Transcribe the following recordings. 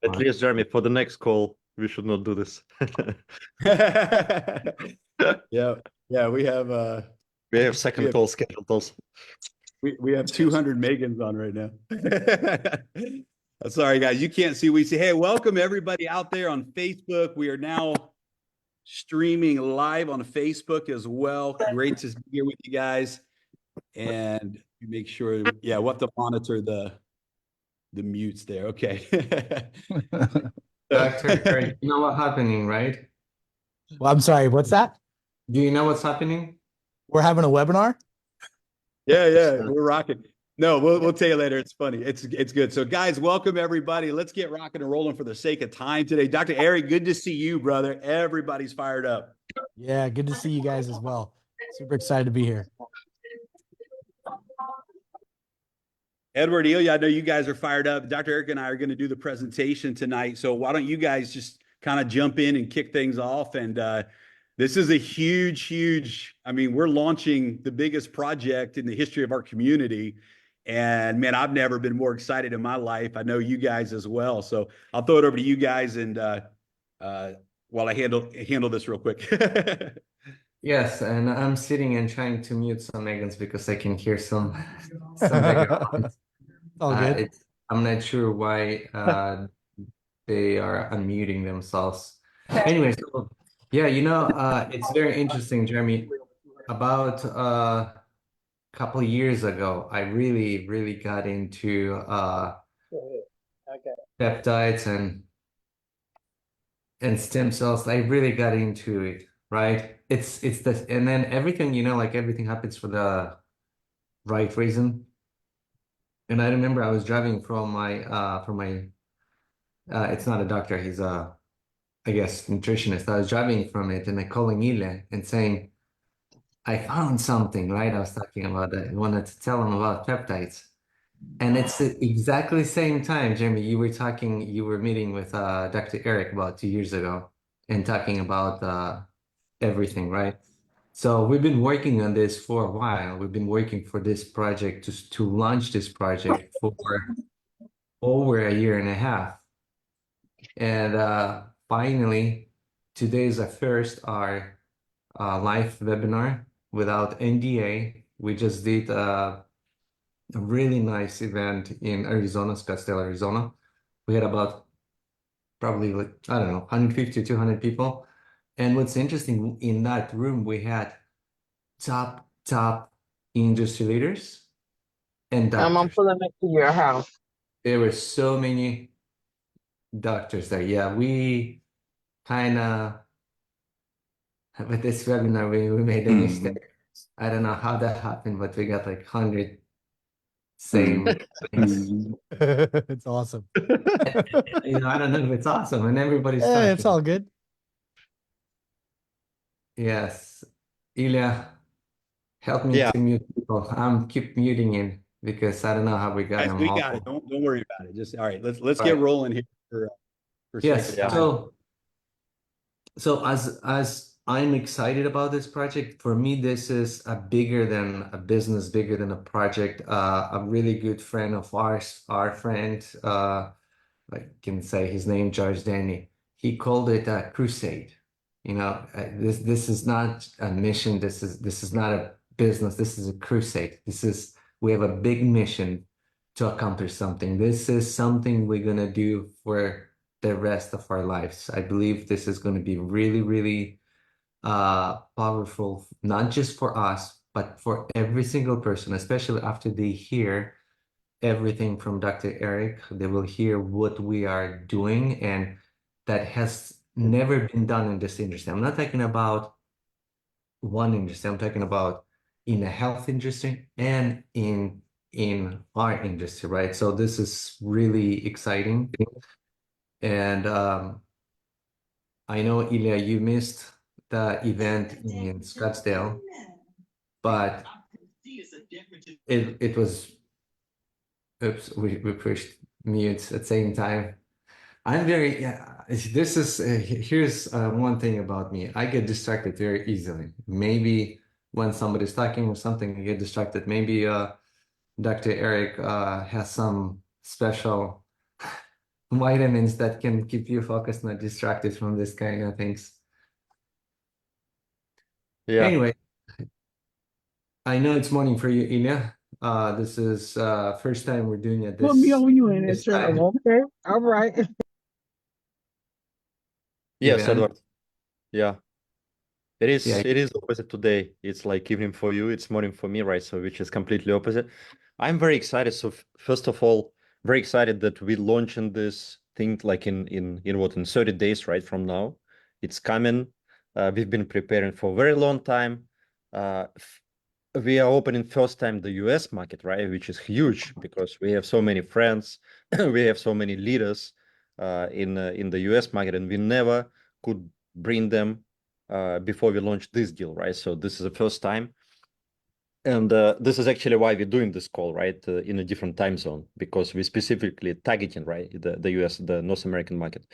At least, Jeremy, for the next call, we should not do this. Yeah, yeah, we have We have second call scheduled also. we have 200 Megans on right now. Sorry, guys, you can't see. We say, hey, welcome everybody out there on Facebook. We are now streaming live on Facebook as well. Great to be here with you guys. And make sure, yeah, we'll have to monitor the mutes there. Okay. Dr. Eric, you know what's happening, right? Well, I'm sorry, what's that? Do you know what's happening? We're having a webinar? Yeah, we're rocking. No, we'll tell you later. It's funny. It's good. So, guys, welcome everybody. Let's get rocking and rolling for the sake of time today. Dr. Eric, good to see you, brother. Everybody's fired up. Yeah, good to see you guys as well. Super excited to be here. Edward, Ilya, I know you guys are fired up. Dr. Eric and I are going to do the presentation tonight. So why don't you guys just kind of jump in and kick things off? And this is a huge, I mean, we're launching the biggest project in the history of our community. And man, I've never been more excited in my life. I know you guys as well. So I'll throw it over to you guys and while I handle this real quick. Yes, and I'm sitting and trying to mute some Megans because I can hear some background. All good. I'm not sure why they are unmuting themselves. Anyway, so yeah, it's very interesting, Jeremy. About a couple of years ago, I really got into peptides and stem cells. I really got into it, right? It's this, and then everything, like everything happens for the right reason. And I remember I was driving from my it's not a doctor, he's I guess nutritionist. I was driving from it and I calling Ile and saying, I found something, right? I was talking about that. I wanted to tell him about peptides. And it's the exactly same time, Jeremy, you were meeting with Dr. Eric about 2 years ago and talking about everything, right? So we've been working on this for a while. We've been working for this project to launch this project for over a year and a half. And finally, today is our live webinar without NDA. We just did a really nice event in Arizona, Scottsdale, Arizona. We had about probably, like, I don't know, 150, 200 people. And what's interesting, in that room, we had top industry leaders and doctors. I'm pulling up to your house. There were so many doctors there. Yeah, we kind of, with this webinar, we made a mistake. I don't know how that happened, but we got like 100 same things. It's awesome. I don't know if it's awesome, and everybody's Yeah, talking. it's all good. Yes. Ilya, help me to mute people. I'm keep muting him because I don't know how we got Guys, him we all. got it. Don't worry about it. Just all right. Let's get rolling here for Yes. sake of time. So as I'm excited about this project, for me, this is bigger than a business, bigger than a project. A really good friend of ours, our friend, I can say his name, George Danny. He called it a crusade. This is not a mission. This is not a business. This is a crusade. We have a big mission to accomplish something. This is something we're gonna do for the rest of our lives. I believe this is gonna be really powerful, not just for us, but for every single person, especially after they hear everything from Dr. Eric. They will hear what we are doing, and that has never been done in this industry. I'm not talking about one industry. I'm talking about in the health industry and in our industry, right? So this is really exciting. And I know, Ilya, you missed the event in Scottsdale, but it was, oops, we pushed mute at the same time. I'm very, here's one thing about me. I get distracted very easily. Maybe when somebody's talking or something, I get distracted. Maybe Dr. Eric has some special vitamins that can keep you focused, not distracted from this kind of things. Yeah. Anyway, I know it's morning for you, Ilya. This is first time we're doing it Put me this on you in it, this sir. time Okay. All right. Yes, event. Edward. Yeah. It Yeah, is it is opposite today. It's like evening for you, it's morning for me, right? So which is completely opposite. I'm very excited. So first of all, very excited that we launching this thing like in what in 30 days, right? From now. It's coming. We've been preparing for a very long time. Uh, we are opening first time the US market, right? Which is huge because we have so many friends, we have so many leaders in the US market, and we never could bring them before we launched this deal, right? So this is the first time. And this is actually why we're doing this call, right? In a different time zone, because we're specifically targeting, right, the US, the North American market.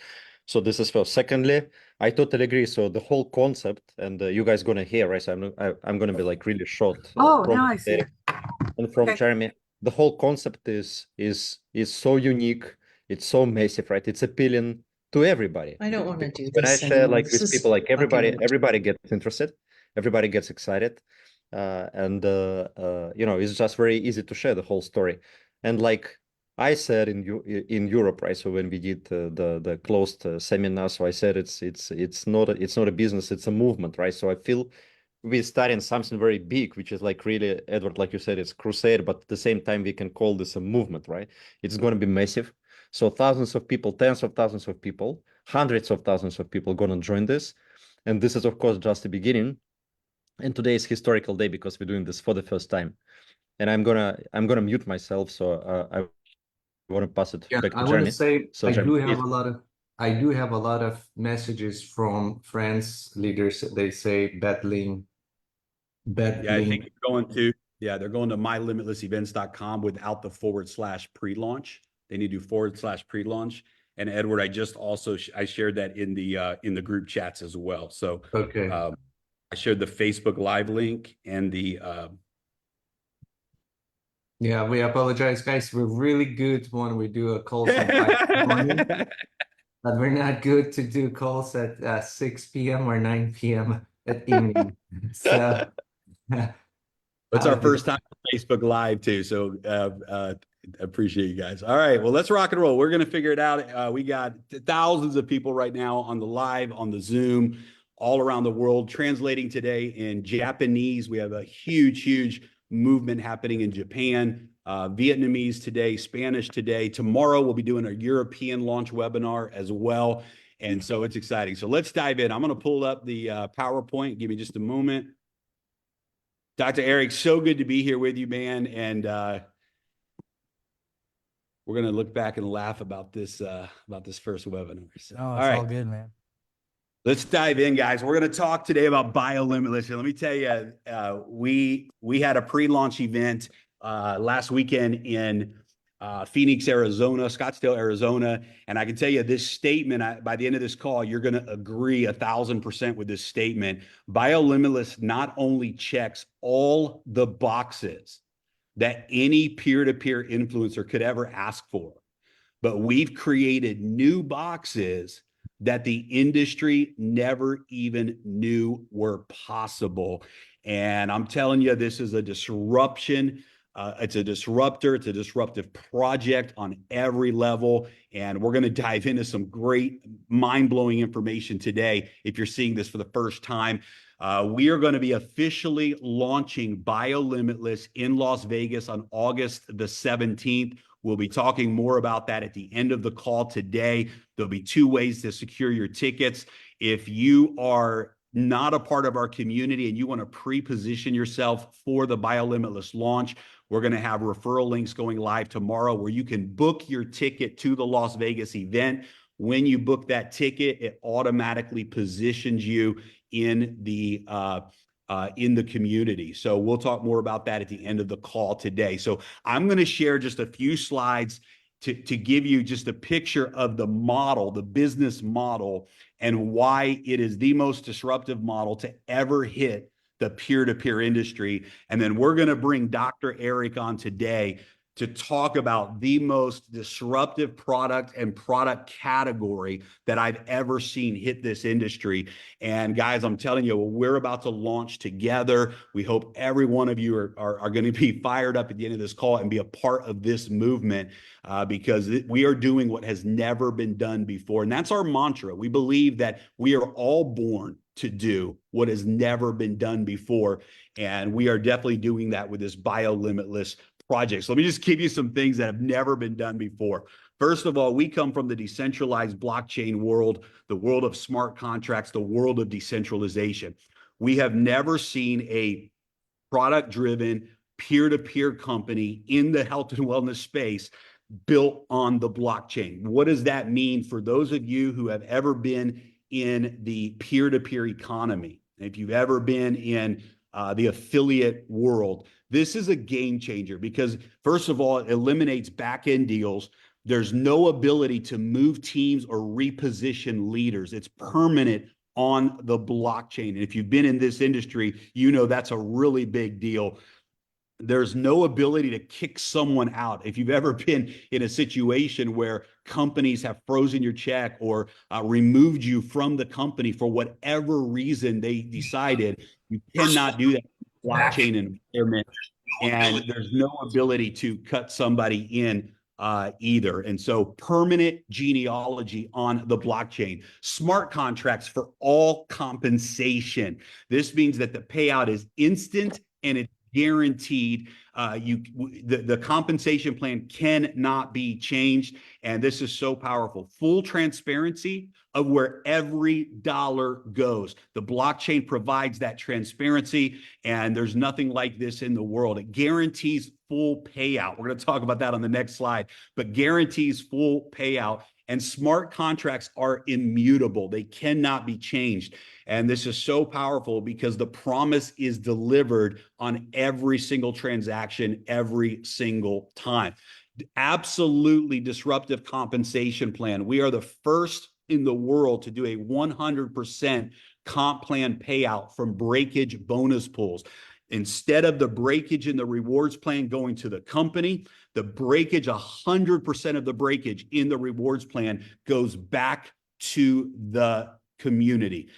So this is first. Secondly, I totally agree. So the whole concept, and you guys gonna hear, right? So I'm gonna be like really short. Oh, From now I see. Eric and from Okay. Jeremy. The whole concept is so unique. It's so massive, right? It's appealing to everybody. I don't want to Because do when I this share anymore. like This with people, is like everybody, fucking. everybody gets interested, everybody gets excited, and you know, it's just very easy to share the whole story. And like I said in Europe, right? So when we did the closed seminar, so I said it's not a business, it's a movement, right? So I feel we're starting something very big, which is like really, Edward, like you said, it's crusade, but at the same time, we can call this a movement, right? It's going to be massive. So thousands of people, tens of thousands of people, hundreds of thousands of people going to join this. And this is, of course, just the beginning. And today is historical day because we're doing this for the first time. And I'm gonna mute myself, so I want to pass it yeah. back I to want to Jeremy. say So Jeremy, please. I do have a lot of messages from friends, leaders. They say battling. Yeah, I think they're going to mylimitlessevents.com without the / pre-launch. They need to do / pre-launch. And Edward, I just also I shared that in the group chats as well. So Okay. I shared the Facebook Live link and the Yeah, we apologize, guys. We're really good when we do a calls on 5 in the morning, but we're not good to do calls at 6 p.m. or 9 p.m. at evening. So It's how our do first time on Facebook Live too, so appreciate you guys. All right, well, let's rock and roll. We're gonna figure it out. We got thousands of people right now on the live, on the Zoom, all around the world, translating today in Japanese. We have a huge movement happening in Japan, Vietnamese today, Spanish today. Tomorrow we'll be doing a European launch webinar as well, and so it's exciting. So let's dive in. I'm gonna pull up the PowerPoint. Give me just a moment. Dr. Eric, so good to be here with you, man. And we're going to look back and laugh about this first webinar. So, No, all it's all right, good, man. let's dive in, guys. We're going to talk today about Biolimitless. And let me tell you, we had a pre-launch event last weekend in Phoenix, Arizona, Scottsdale, Arizona. And I can tell you this statement, by the end of this call, you're going to agree 1,000% with this statement. Biolimitless not only checks all the boxes that any peer-to-peer influencer could ever ask for, but we've created new boxes that the industry never even knew were possible. And I'm telling you, this is a disruption. It's a disruptor. It's a disruptive project on every level. And we're going to dive into some great mind-blowing information today. If you're seeing this for the first time, we are going to be officially launching Biolimitless in Las Vegas on August the 17th. We'll be talking more about that at the end of the call today. There'll be 2 ways to secure your tickets. If you are not a part of our community and you want to pre-position yourself for the Biolimitless launch, we're going to have referral links going live tomorrow where you can book your ticket to the Las Vegas event. When you book that ticket, it automatically positions you in the community. So we'll talk more about that at the end of the call today. So I'm going to share just a few slides to give you just a picture of the model, the business model, and why it is the most disruptive model to ever hit the peer-to-peer industry. And then we're going to bring Dr. Eric on today to talk about the most disruptive product and product category that I've ever seen hit this industry. And guys, I'm telling you, we're about to launch together. We hope every one of you are going to be fired up at the end of this call and be a part of this movement, because we are doing what has never been done before. And that's our mantra. We believe that we are all born to do what has never been done before. And we are definitely doing that with this Biolimitless project. So let me just give you some things that have never been done before. First of all, we come from the decentralized blockchain world, the world of smart contracts, the world of decentralization. We have never seen a product-driven, peer-to-peer company in the health and wellness space built on the blockchain. What does that mean for those of you who have ever been in the peer-to-peer economy? If you've ever been in the affiliate world, this is a game changer because, first of all, it eliminates back-end deals. There's no ability to move teams or reposition leaders. It's permanent on the blockchain. And if you've been in this industry, you know that's a really big deal. There's no ability to kick someone out. If you've ever been in a situation where companies have frozen your check or removed you from the company for whatever reason they decided, you cannot do that in blockchain environment. And there's no ability to cut somebody in either. And so permanent genealogy on the blockchain, smart contracts for all compensation. This means that the payout is instant and it's guaranteed. The compensation plan cannot be changed. And this is so powerful. Full transparency of where every dollar goes. The blockchain provides that transparency, and there's nothing like this in the world. It guarantees full payout. We're going to talk about that on the next slide, but guarantees full payout. And smart contracts are immutable. They cannot be changed. And this is so powerful because the promise is delivered on every single transaction, every single time. Absolutely disruptive compensation plan. We are the first in the world to do a 100% comp plan payout from breakage bonus pools. Instead of the breakage in the rewards plan going to the company, the breakage, 100% of the breakage in the rewards plan goes back to the community.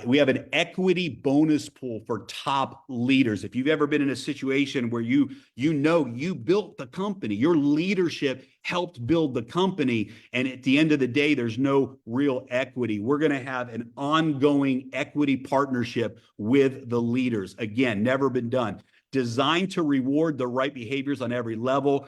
We have an equity bonus pool for top leaders. If you've ever been in a situation where you built the company, your leadership helped build the company, and at the end of the day, there's no real equity. We're going to have an ongoing equity partnership with the leaders. Again, never been done. Designed to reward the right behaviors on every level,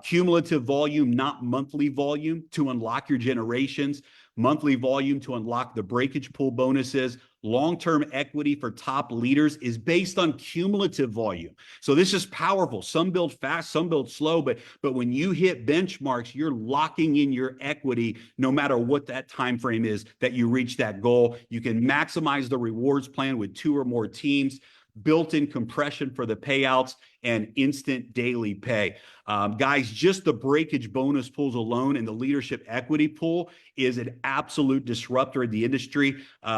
cumulative volume, not monthly volume, to unlock your generations, monthly volume to unlock the breakage pool bonuses. Long-term equity for top leaders is based on cumulative volume. So this is powerful. Some build fast, some build slow, but when you hit benchmarks, you're locking in your equity no matter what that time frame is that you reach that goal. You can maximize the rewards plan with 2 or more teams, built-in compression for the payouts, and instant daily pay. Guys, just the breakage bonus pools alone and the leadership equity pool is an absolute disruptor in the industry.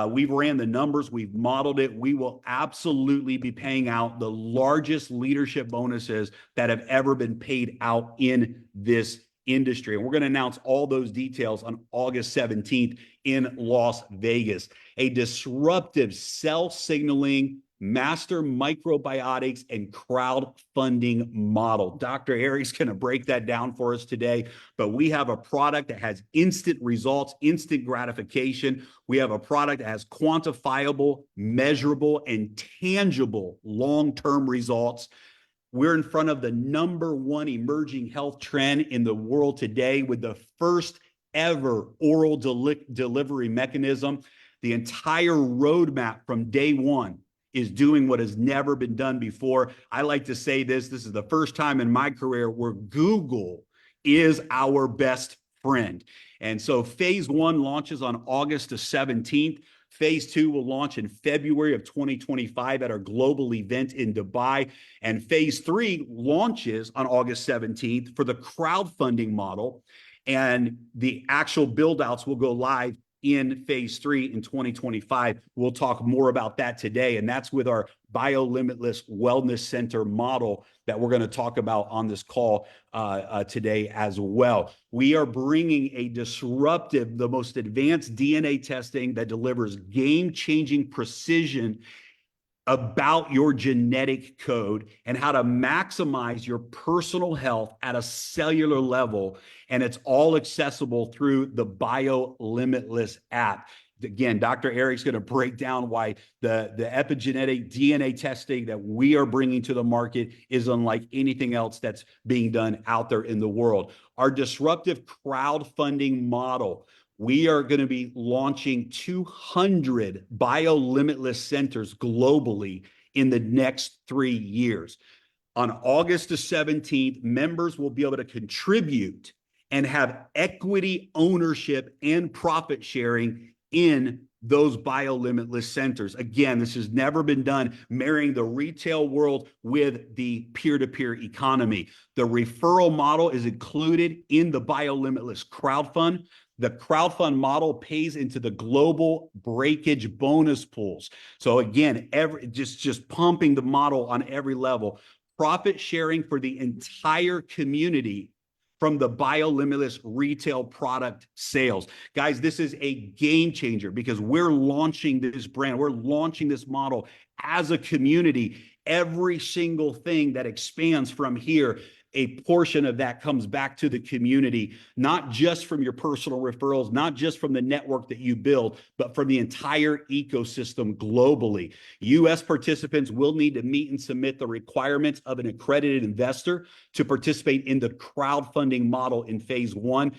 We've ran the numbers, we've modeled it. We will absolutely be paying out the largest leadership bonuses that have ever been paid out in this industry. And we're going to announce all those details on August 17th in Las Vegas. A disruptive cell signaling, master microbiotics, and crowdfunding model. Dr. Eric's going to break that down for us today, but we have a product that has instant results, instant gratification. We have a product that has quantifiable, measurable, and tangible long-term results. We're in front of the #1 emerging health trend in the world today with the first ever oral delivery mechanism. The entire roadmap from day one is doing what has never been done before. I like to say this is the first time in my career where Google is our best friend. And so phase 1 launches on August the 17th. Phase 2 will launch in February of 2025 at our global event in Dubai. And phase 3 launches on August 17th for the crowdfunding model. And the actual build outs will go live in phase 3 in 2025. We'll talk more about that today. And that's with our Biolimitless Wellness Center model that we're going to talk about on this call today as well. We are bringing a disruptive, the most advanced DNA testing that delivers game-changing precision about your genetic code and how to maximize your personal health at a cellular level. And it's all accessible through the Biolimitless app. Again, Dr. Eric's going to break down why the epigenetic DNA testing that we are bringing to the market is unlike anything else that's being done out there in the world. Our disruptive crowdfunding model. We are going to be launching 200 Biolimitless centers globally in the next 3 years. On August the 17th, members will be able to contribute and have equity ownership and profit sharing in those Biolimitless centers. Again, this has never been done, marrying the retail world with the peer-to-peer economy. The referral model is included in the Biolimitless crowdfund. The crowdfund model pays into the global breakage bonus pools. So again, just pumping the model on every level. Profit sharing for the entire community from the Biolimitless retail product sales. Guys, this is a game changer because we're launching this brand. We're launching this model as a community. Every single thing that expands from here, a portion of that comes back to the community, not just from your personal referrals, not just from the network that you build, but from the entire ecosystem globally. U.S. participants will need to meet and submit the requirements of an accredited investor to participate in the crowdfunding model in phase 1.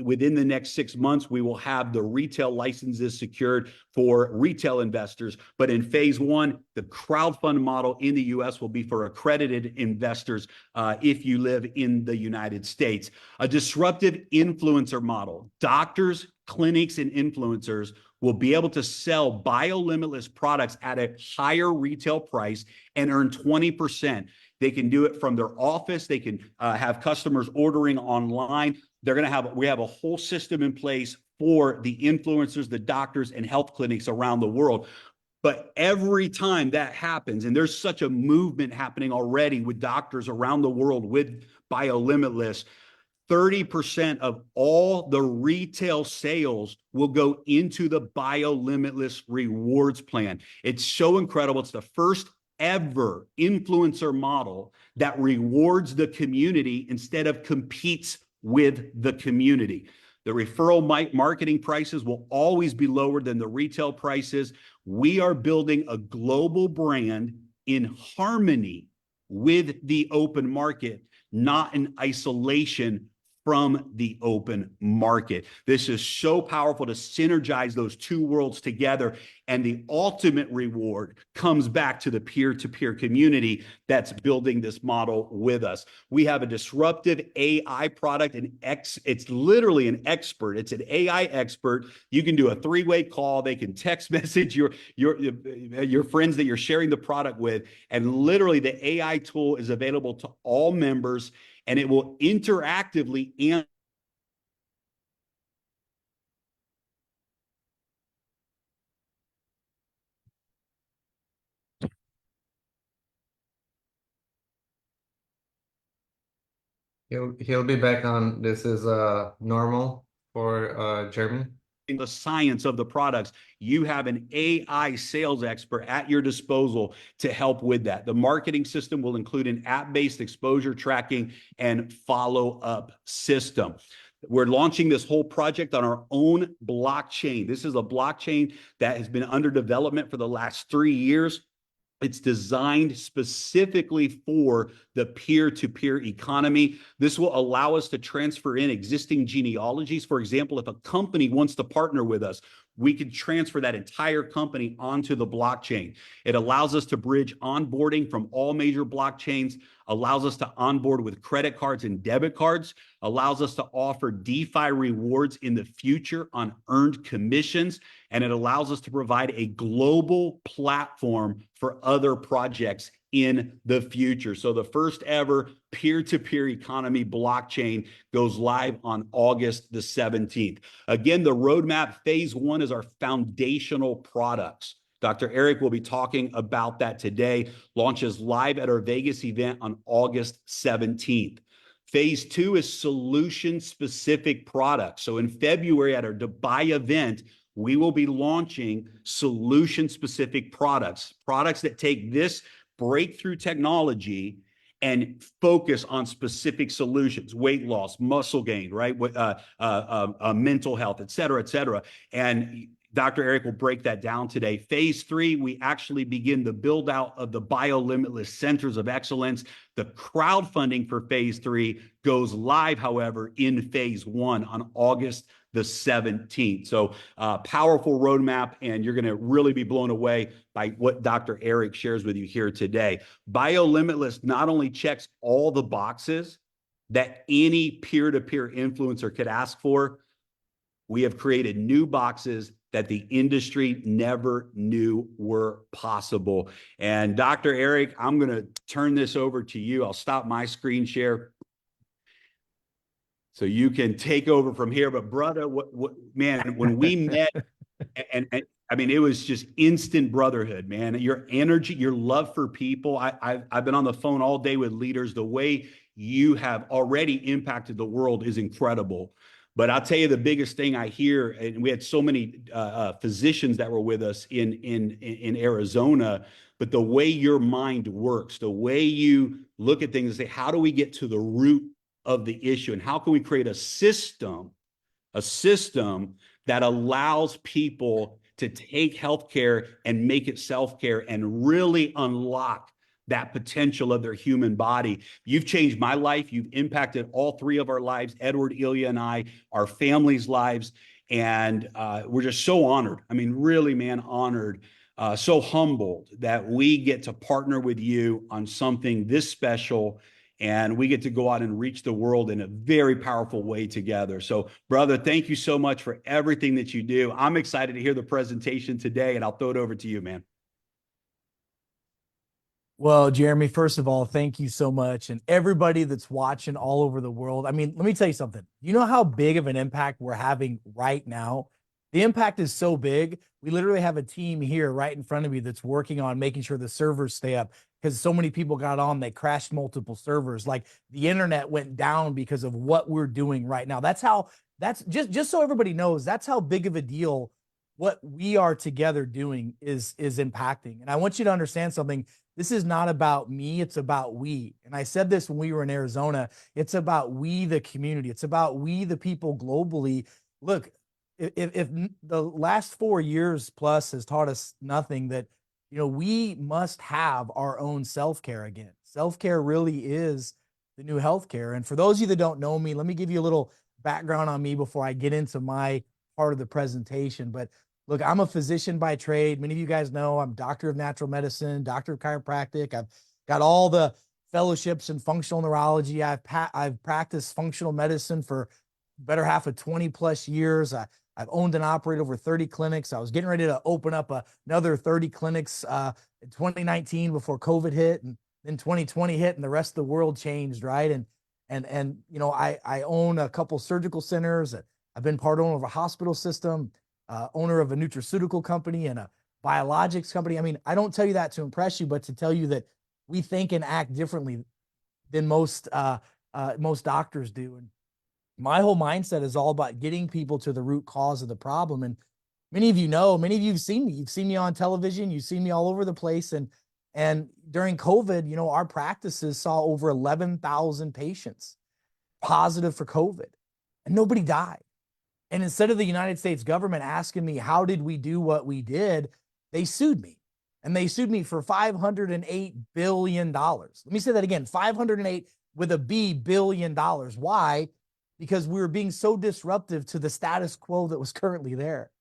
Within the next 6 months, we will have the retail licenses secured for retail investors. But in phase 1, the crowdfund model in the U.S. will be for accredited investors if you live in the United States. A disruptive influencer model. Doctors, clinics, and influencers will be able to sell Biolimitless products at a higher retail price and earn 20%. They can do it from their office. They can have customers ordering online. We have a whole system in place for the influencers, the doctors, and health clinics around the world. But every time that happens, and there's such a movement happening already with doctors around the world with Biolimitless, 30% of all the retail sales will go into the Biolimitless rewards plan. It's so incredible. It's the first ever influencer model that rewards the community instead of competes with the community. The referral marketing prices will always be lower than the retail prices. We are building a global brand in harmony with the open market, not in isolation from the open market. This is so powerful to synergize those two worlds together. And the ultimate reward comes back to the peer-to-peer community that's building this model with us. We have a disruptive AI product, it's literally an expert. It's an AI expert. You can do a 3-way call. They can text message your friends that you're sharing the product with. And literally the AI tool is available to all members, and it will interactively answer. He'll be back on. This is normal for Jeremy. The science of the products, you have an AI sales expert at your disposal to help with that. The marketing system will include an app-based exposure tracking and follow-up system. We're launching this whole project on our own blockchain. This is a blockchain that has been under development for the last 3 years. It's designed specifically for the peer-to-peer economy. This will allow us to transfer in existing genealogies. For example, if a company wants to partner with us, we can transfer that entire company onto the blockchain. It allows us to bridge onboarding from all major blockchains, allows us to onboard with credit cards and debit cards, allows us to offer DeFi rewards in the future on earned commissions, and it allows us to provide a global platform for other projects in the future. So the first ever peer-to-peer economy blockchain goes live on August the 17th. Again, the roadmap phase one is our foundational products. Dr. Eric will be talking about that today, launches live at our Vegas event on August 17th. Phase two is solution-specific products. So in February at our Dubai event, we will be launching solution-specific products, products that take this breakthrough technology and focus on specific solutions, weight loss, muscle gain, right? Mental health, et cetera, and Dr. Eric will break that down today. Phase three, we actually begin the build out of the Biolimitless Centers of Excellence. The crowdfunding for phase three goes live, however, in phase one on August the 17th. So powerful roadmap, and you're going to really be blown away by what Dr. Eric shares with you here today. Biolimitless not only checks all the boxes that any peer-to-peer influencer could ask for, we have created new boxes that the industry never knew were possible. And Dr. Eric, I'm going to turn this over to you. I'll stop my screen share so you can take over from here. But brother, man, when we met, and I mean, it was just instant brotherhood, man. Your energy, your love for people. I've been on the phone all day with leaders. The way you have already impacted the world is incredible. But I'll tell you the biggest thing I hear, and we had so many physicians that were with us in Arizona, but the way your mind works, the way you look at things and say, how do we get to the root of the issue? And how can we create a system that allows people to take healthcare and make it self-care and really unlock that potential of their human body. You've changed my life. You've impacted all three of our lives, Edward, Ilya, and I, our families' lives. And we're just so honored. I mean, really, man, honored, so humbled that we get to partner with you on something this special. And we get to go out and reach the world in a very powerful way together. So, brother, thank you so much for everything that you do. I'm excited to hear the presentation today, and I'll throw it over to you, man. Well, Jeremy, first of all, thank you so much. And everybody that's watching all over the world. I mean, let me tell you something. You know how big of an impact we're having right now? The impact is so big. We literally have a team here right in front of me that's working on making sure the servers stay up because so many people got on, they crashed multiple servers. Like the internet went down because of what we're doing right now. That's just so everybody knows, that's how big of a deal what we are together doing is impacting. And I want you to understand something. This is not about me, it's about we. And I said this when we were in Arizona. It's about we, the community. It's about we, the people globally. Look, if the last 4 years plus has taught us nothing, that we must have our own self-care again. Self-care really is the new healthcare. And for those of you that don't know me, let me give you a little background on me before I get into my part of the presentation. But look, I'm a physician by trade. Many of you guys know I'm doctor of natural medicine, doctor of chiropractic. I've got all the fellowships in functional neurology. I've practiced functional medicine for better half of 20 plus years. I've owned and operated over 30 clinics. I was getting ready to open up another 30 clinics in 2019 before COVID hit, and then 2020 hit, and the rest of the world changed, right? And I own a couple surgical centers. I've been part owner of a hospital system, owner of a nutraceutical company and a biologics company. I mean, I don't tell you that to impress you, but to tell you that we think and act differently than most doctors do. And my whole mindset is all about getting people to the root cause of the problem. And many of you have seen me. You've seen me on television. You've seen me all over the place. And during COVID, our practices saw over 11,000 patients positive for COVID, and nobody died. And instead of the United States government asking me, how did we do what we did? They sued me. And they sued me for $508 billion. Let me say that again, 508 with a B billion dollars. Why? Because we were being so disruptive to the status quo that was currently there.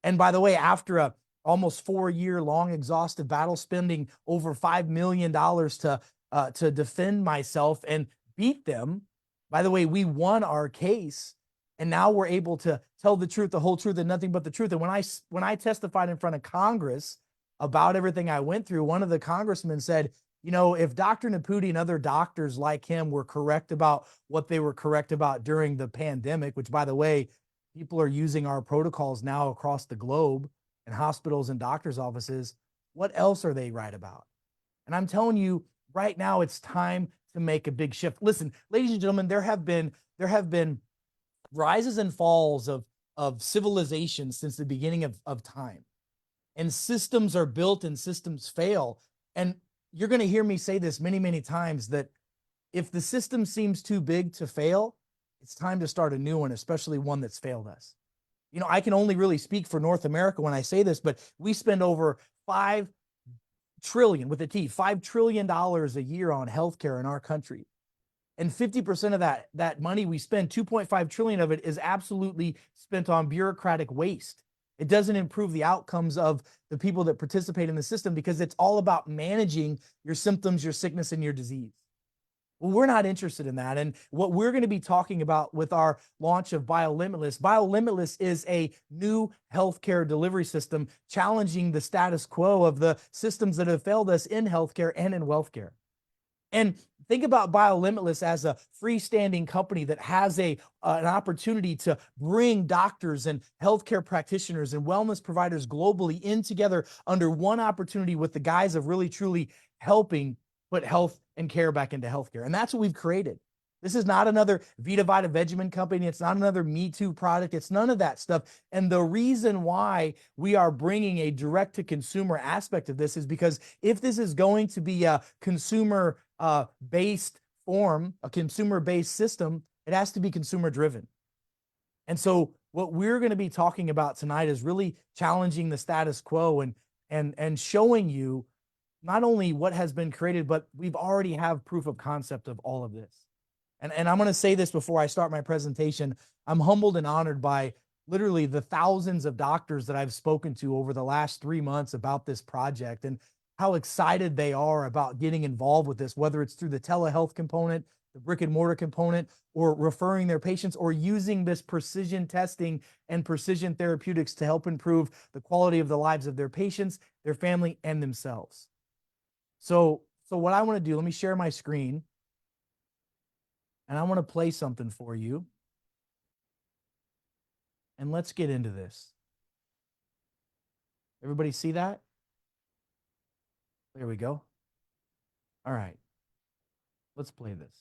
And by the way, after a almost 4-year long exhaustive battle, spending over $5 million to defend myself and beat them, by the way, we won our case. And now we're able to tell the truth, the whole truth, and nothing but the truth. And when I testified in front of Congress about everything I went through, one of the congressmen said, you know, if Dr. Naputi and other doctors like him were correct about what they were correct about during the pandemic, which, by the way, people are using our protocols now across the globe in hospitals and doctors' offices, what else are they right about? And I'm telling you, right now, it's time to make a big shift. Listen, ladies and gentlemen, there have been rises and falls of civilization since the beginning of time. And systems are built and systems fail. And you're going to hear me say this many, many times, that if the system seems too big to fail, it's time to start a new one, especially one that's failed us. You know, I can only really speak for North America when I say this, but we spend over 5 trillion with a T, $5 trillion a year on healthcare in our country. And 50% of that money we spend, 2.5 trillion of it, is absolutely spent on bureaucratic waste. It doesn't improve the outcomes of the people that participate in the system, because it's all about managing your symptoms, your sickness, and your disease. Well, we're not interested in that. And what we're going to be talking about with our launch of Biolimitless, Biolimitless is a new healthcare delivery system challenging the status quo of the systems that have failed us in healthcare and in wealthcare. And think about Biolimitless as a freestanding company that has an opportunity to bring doctors and healthcare practitioners and wellness providers globally in together under one opportunity, with the guise of really truly helping put health and care back into healthcare. And that's what we've created. This is not another Vita Vita Vegemin company. It's not another Me Too product. It's none of that stuff. And the reason why we are bringing a direct to consumer aspect of this is because if this is going to be a consumer based form, a consumer based system, it has to be consumer driven. And so what we're going to be talking about tonight is really challenging the status quo and showing you not only what has been created, but we've already have proof of concept of all of this. And I'm going to say this before I start my presentation. I'm humbled and honored by literally the thousands of doctors that I've spoken to over the last 3 months about this project, and how excited they are about getting involved with this, whether it's through the telehealth component, the brick and mortar component, or referring their patients, or using this precision testing and precision therapeutics to help improve the quality of the lives of their patients, their family, and themselves. So what I want to do, let me share my screen, and I want to play something for you. And let's get into this. Everybody see that? There we go. All right. Let's play this.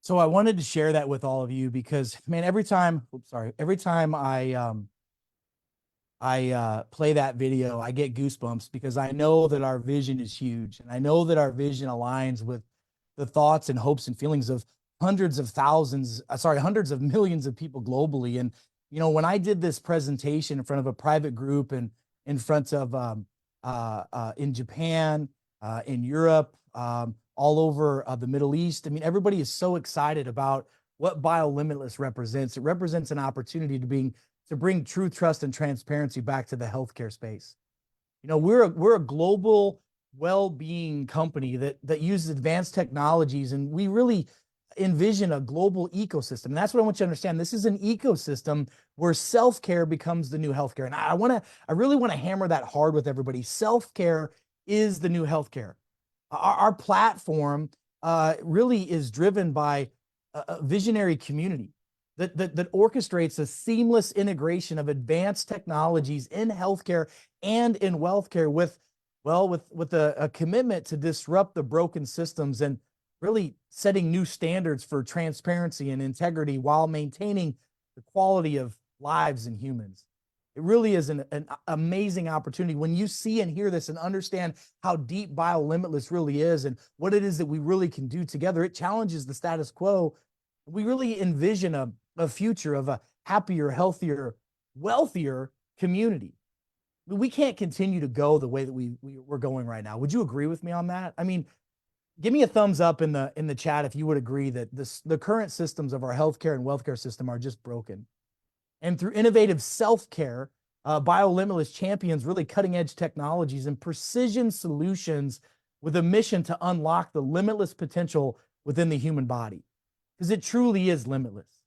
So I wanted to share that with all of you because, man, every time I play that video, I get goosebumps, because I know that our vision is huge, and I know that our vision aligns with the thoughts and hopes and feelings of hundreds of millions of people globally. And you know, when I did this presentation in front of a private group and in front of in Japan, in Europe, all over the Middle East, I mean, everybody is so excited about what Biolimitless represents. It represents an opportunity to bring truth, trust, and transparency back to the healthcare space. You know, we're a global well-being company that uses advanced technologies, and we really envision a global ecosystem. And that's what I want you to understand. This is an ecosystem where self-care becomes the new healthcare. And I really want to hammer that hard with everybody. Self-care is the new healthcare. Our platform really is driven by a visionary community that orchestrates a seamless integration of advanced technologies in healthcare and in wealth care with, well, with a commitment to disrupt the broken systems and really setting new standards for transparency and integrity while maintaining the quality of lives and humans. It really is an amazing opportunity when you see and hear this and understand how deep Biolimitless really is and what it is that we really can do together. It challenges the status quo. We really envision a future of a happier, healthier, wealthier community. We can't continue to go the way that we're going right now. Would you agree with me on that? I mean, give me a thumbs up in the chat if you would agree that the current systems of our healthcare and wealthcare system are just broken. And through innovative self-care, Biolimitless champions really cutting-edge technologies and precision solutions with a mission to unlock the limitless potential within the human body, because it truly is limitless.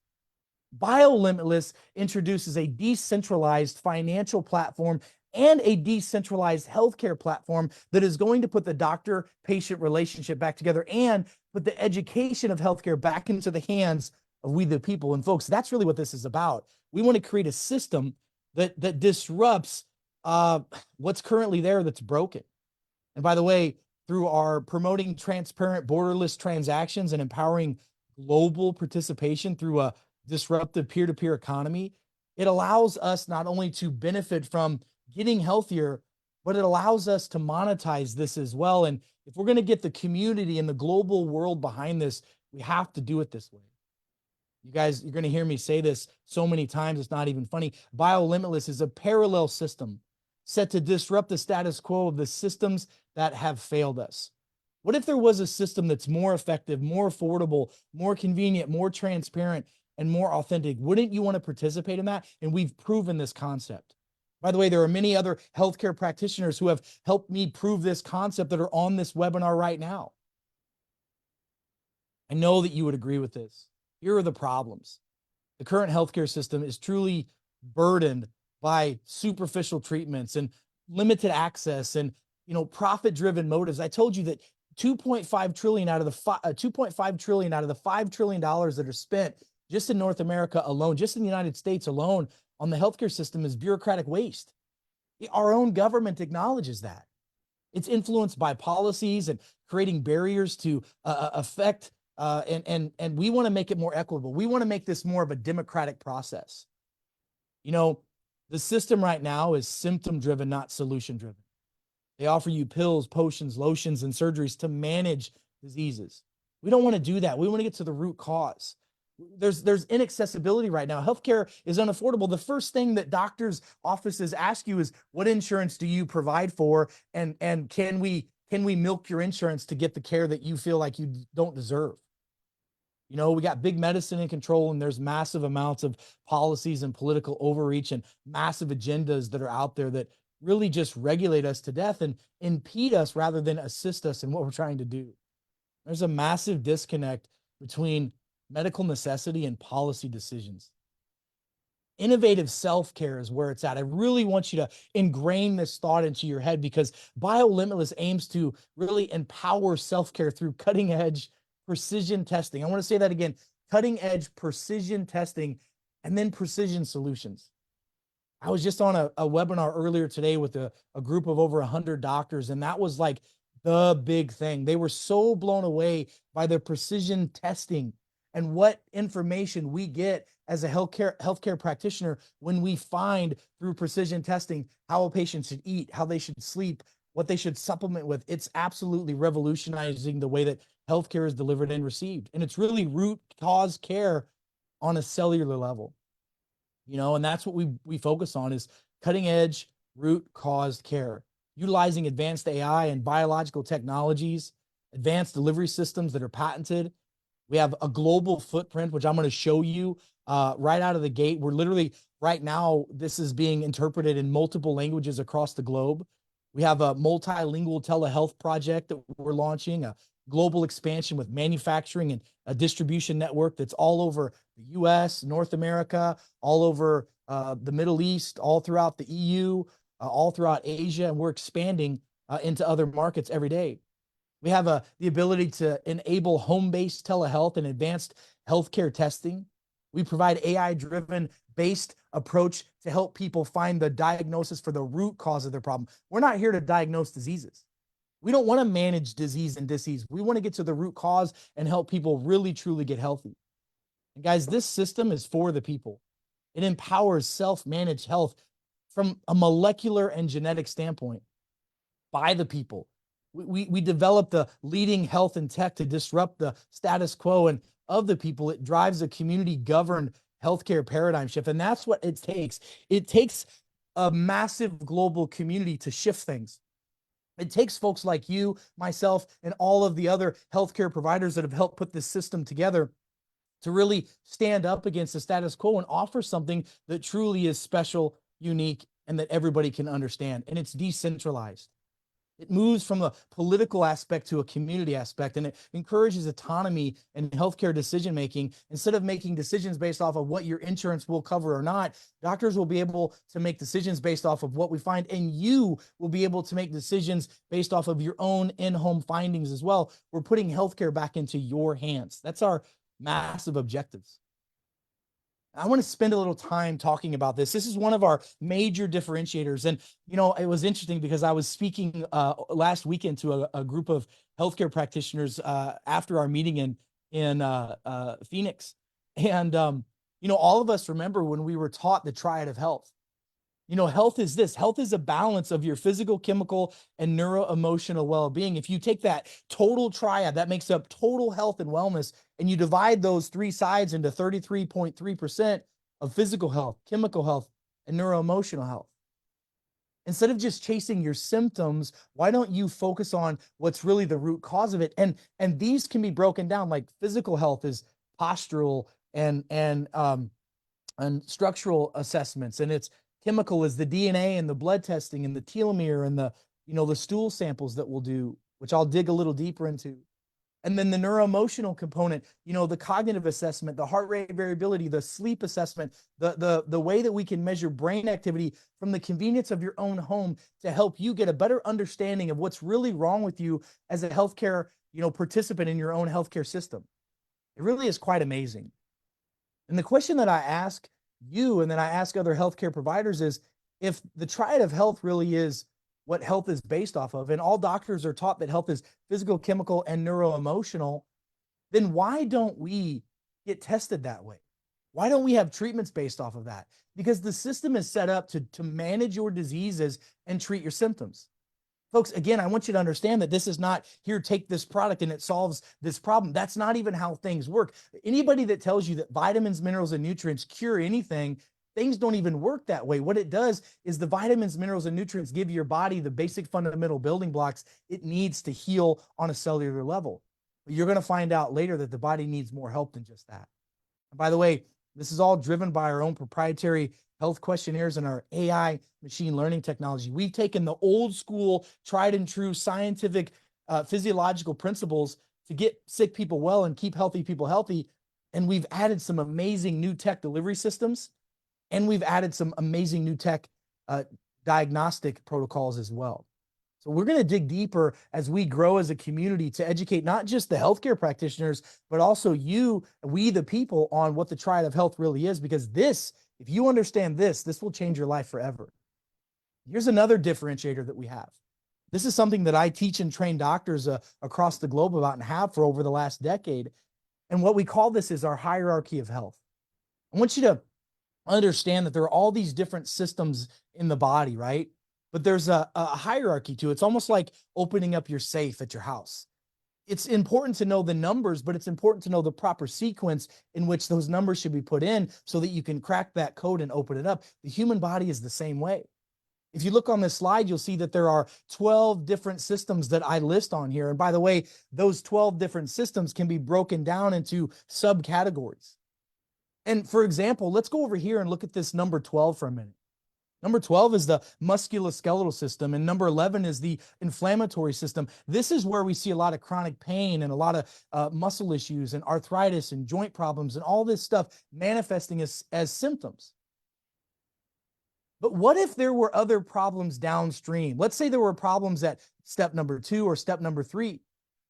Biolimitless introduces a decentralized financial platform and a decentralized healthcare platform that is going to put the doctor-patient relationship back together and put the education of healthcare back into the hands of we the people. And folks, that's really what this is about. We want to create a system that disrupts what's currently there that's broken. And by the way, through our promoting transparent, borderless transactions and empowering global participation through a disruptive peer-to-peer economy, it allows us not only to benefit from getting healthier, but it allows us to monetize this as well. And if we're going to get the community and the global world behind this, we have to do it this way. You guys, you're going to hear me say this so many times, it's not even funny. Biolimitless is a parallel system set to disrupt the status quo of the systems that have failed us. What if there was a system that's more effective, more affordable, more convenient, more transparent, and more authentic? Wouldn't you want to participate in that? And we've proven this concept. By the way, there are many other healthcare practitioners who have helped me prove this concept that are on this webinar right now. I know that you would agree with this. Here are the problems. The current healthcare system is truly burdened by superficial treatments and limited access and, you know, profit-driven motives. I told you that 2.5 trillion out of the 2.5 trillion out of the $5 trillion that are spent just in North America alone, just in the United States alone on the healthcare system is bureaucratic waste. Our own government acknowledges that. It's influenced by policies and creating barriers to affect and we want to make it more equitable. We want to make this more of a democratic process. You know, the system right now is symptom driven, not solution driven. They offer you pills, potions, lotions, and surgeries to manage diseases. We don't want to do that. We want to get to the root cause. There's inaccessibility right now. Healthcare is unaffordable. The first thing that doctors' offices ask you is, what insurance do you provide for? And can we milk your insurance to get the care that you feel like you don't deserve? You know, we got big medicine in control, and there's massive amounts of policies and political overreach and massive agendas that are out there that really just regulate us to death and impede us rather than assist us in what we're trying to do. There's a massive disconnect between medical necessity and policy decisions. Innovative self-care is where it's at. I really want you to ingrain this thought into your head, because Biolimitless aims to really empower self-care through cutting-edge precision testing. I want to say that again, cutting-edge precision testing and then precision solutions. I was just on a webinar earlier today with a group of over 100 doctors, and that was like the big thing. They were so blown away by the precision testing and what information we get as a healthcare practitioner when we find through precision testing how a patient should eat, how they should sleep, what they should supplement with. It's absolutely revolutionizing the way that healthcare is delivered and received. And it's really root cause care on a cellular level. You know, and that's what we focus on, is cutting edge root cause care, utilizing advanced AI and biological technologies, advanced delivery systems that are patented. We have a global footprint, which I'm going to show you right out of the gate. We're literally right now, this is being interpreted in multiple languages across the globe. We have a multilingual telehealth project that we're launching, a global expansion with manufacturing and a distribution network that's all over the US, North America, all over the Middle East, all throughout the EU, all throughout Asia, and we're expanding into other markets every day. We have the ability to enable home-based telehealth and advanced healthcare testing. We provide AI-driven based approach to help people find the diagnosis for the root cause of their problem. We're not here to diagnose diseases. We don't want to manage disease and disease. We want to get to the root cause and help people really, truly get healthy. And guys, this system is for the people. It empowers self-managed health from a molecular and genetic standpoint by the people. We developed the leading health and tech to disrupt the status quo, and of the people, it drives a community-governed healthcare paradigm shift. And that's what it takes. It takes a massive global community to shift things. It takes folks like you, myself, and all of the other healthcare providers that have helped put this system together to really stand up against the status quo and offer something that truly is special, unique, and that everybody can understand. And it's decentralized. It moves from a political aspect to a community aspect, and it encourages autonomy and healthcare decision making. Instead of making decisions based off of what your insurance will cover or not, doctors will be able to make decisions based off of what we find, and you will be able to make decisions based off of your own in-home findings as well. We're putting healthcare back into your hands. That's our massive objectives. I want to spend a little time talking about this. This is one of our major differentiators. And, you know, it was interesting because I was speaking last weekend to a group of healthcare practitioners after our meeting in Phoenix. And, you know, all of us remember when we were taught the triad of health. You know, health is this. Health is a balance of your physical, chemical, and neuro-emotional well-being. If you take that total triad, that makes up total health and wellness, and you divide those three sides into 33.3% of physical health, chemical health, and neuro-emotional health. Instead of just chasing your symptoms, why don't you focus on what's really the root cause of it? And these can be broken down. Like physical health is postural and structural assessments, and it's chemical is the DNA and the blood testing and the telomere and the, you know, the stool samples that we'll do, which I'll dig a little deeper into. And then the neuroemotional component, you know, the cognitive assessment, the heart rate variability, the sleep assessment, the way that we can measure brain activity from the convenience of your own home to help you get a better understanding of what's really wrong with you as a healthcare, you know, participant in your own healthcare system. It really is quite amazing. And the question that I ask you, and then I ask other healthcare providers, is if the triad of health really is what health is based off of, and all doctors are taught that health is physical, chemical, and neuroemotional, then why don't we get tested that way? Why don't we have treatments based off of that? Because the system is set up to manage your diseases and treat your symptoms. Folks, again, I want you to understand that this is not here, take this product and it solves this problem. That's not even how things work. Anybody that tells you that vitamins, minerals, and nutrients cure anything, things don't even work that way. What it does is the vitamins, minerals, and nutrients give your body the basic fundamental building blocks it needs to heal on a cellular level. But you're going to find out later that the body needs more help than just that. And by the way, this is all driven by our own proprietary health questionnaires and our AI machine learning technology. We've taken the old school, tried and true scientific physiological principles to get sick people well and keep healthy people healthy. And we've added some amazing new tech delivery systems. And we've added some amazing new tech diagnostic protocols as well. So we're going to dig deeper as we grow as a community to educate not just the healthcare practitioners, but also you, we the people, on what the triad of health really is. Because this, if you understand this, this will change your life forever. Here's another differentiator that we have. This is something that I teach and train doctors across the globe about and have for over the last decade. And what we call this is our hierarchy of health. I want you to understand that there are all these different systems in the body, right? But there's a hierarchy to it. It's almost like opening up your safe at your house. It's important to know the numbers, but it's important to know the proper sequence in which those numbers should be put in so that you can crack that code and open it up. The human body is the same way. If you look on this slide, you'll see that there are 12 different systems that I list on here. And by the way, those 12 different systems can be broken down into subcategories. And for example, let's go over here and look at this number 12 for a minute. Number 12 is the musculoskeletal system, and number 11 is the inflammatory system. This is where we see a lot of chronic pain and a lot of muscle issues and arthritis and joint problems and all this stuff manifesting as symptoms. But what if there were other problems downstream? Let's say there were problems at step number 2 or step number 3.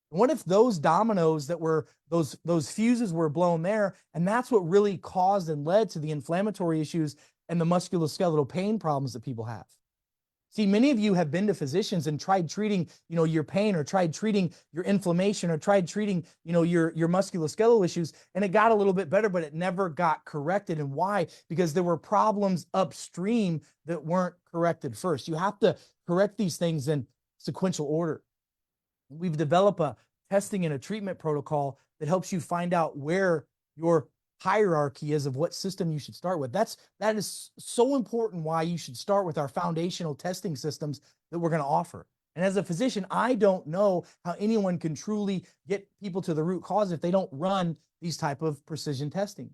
What if those dominoes that were those fuses were blown there, and that's what really caused and led to the inflammatory issues and the musculoskeletal pain problems that people have? See, many of you have been to physicians and tried treating, your pain, or tried treating your inflammation, or tried treating, your musculoskeletal issues, and it got a little bit better, but it never got corrected. And why? Because there were problems upstream that weren't corrected first. You have to correct these things in sequential order. We've developed a testing and a treatment protocol that helps you find out where your hierarchy is of what system you should start with. That is so important, why you should start with our foundational testing systems that we're going to offer. And as a physician, I don't know how anyone can truly get people to the root cause if they don't run these type of precision testing.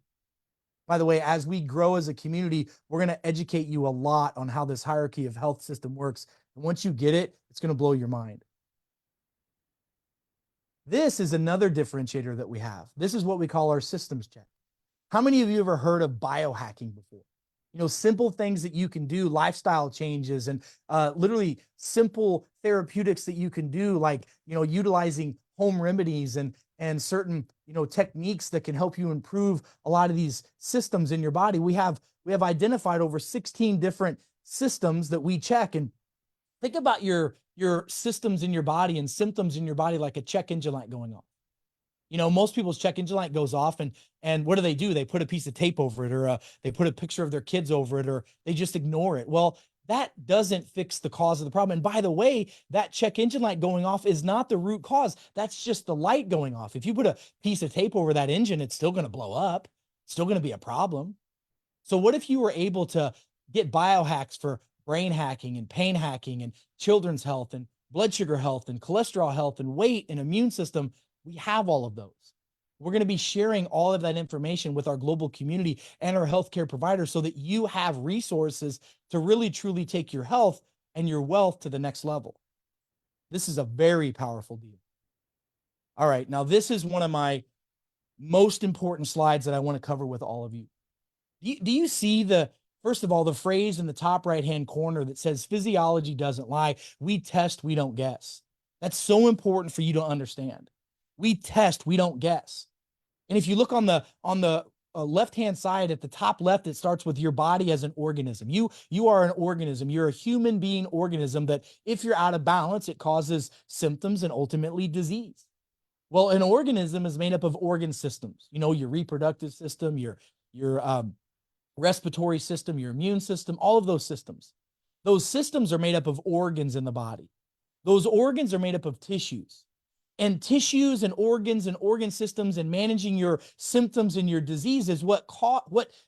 By the way, as we grow as a community, we're going to educate you a lot on how this hierarchy of health system works. And once you get it, it's going to blow your mind. This is another differentiator that we have. This is what we call our systems check. How many of you ever heard of biohacking before? Simple things that you can do, lifestyle changes, and literally simple therapeutics that you can do, like, utilizing home remedies and certain, techniques that can help you improve a lot of these systems in your body. We have identified over 16 different systems that we check. And think about your systems in your body and symptoms in your body like a check engine light going off. Most people's check engine light goes off, and what do? They put a piece of tape over it, or they put a picture of their kids over it, or they just ignore it. Well, that doesn't fix the cause of the problem. And by the way, that check engine light going off is not the root cause. That's just the light going off. If you put a piece of tape over that engine, it's still going to blow up. It's still going to be a problem. So what if you were able to get biohacks for brain hacking and pain hacking and children's health and blood sugar health and cholesterol health and weight and immune system? We have all of those. We're going to be sharing all of that information with our global community and our healthcare providers so that you have resources to really, truly take your health and your wealth to the next level. This is a very powerful deal. All right. Now, this is one of my most important slides that I want to cover with all of you. Do you see first of all, the phrase in the top right-hand corner that says physiology doesn't lie? We test, we don't guess. That's so important for you to understand. We test, we don't guess. And if you look on the left-hand side at the top left, it starts with your body as an organism. You are an organism. You're a human being organism that if you're out of balance, it causes symptoms and ultimately disease. Well, an organism is made up of organ systems. Your reproductive system, your respiratory system, your immune system, all of those systems. Those systems are made up of organs in the body. Those organs are made up of tissues. And tissues and organs and organ systems and managing your symptoms and your disease is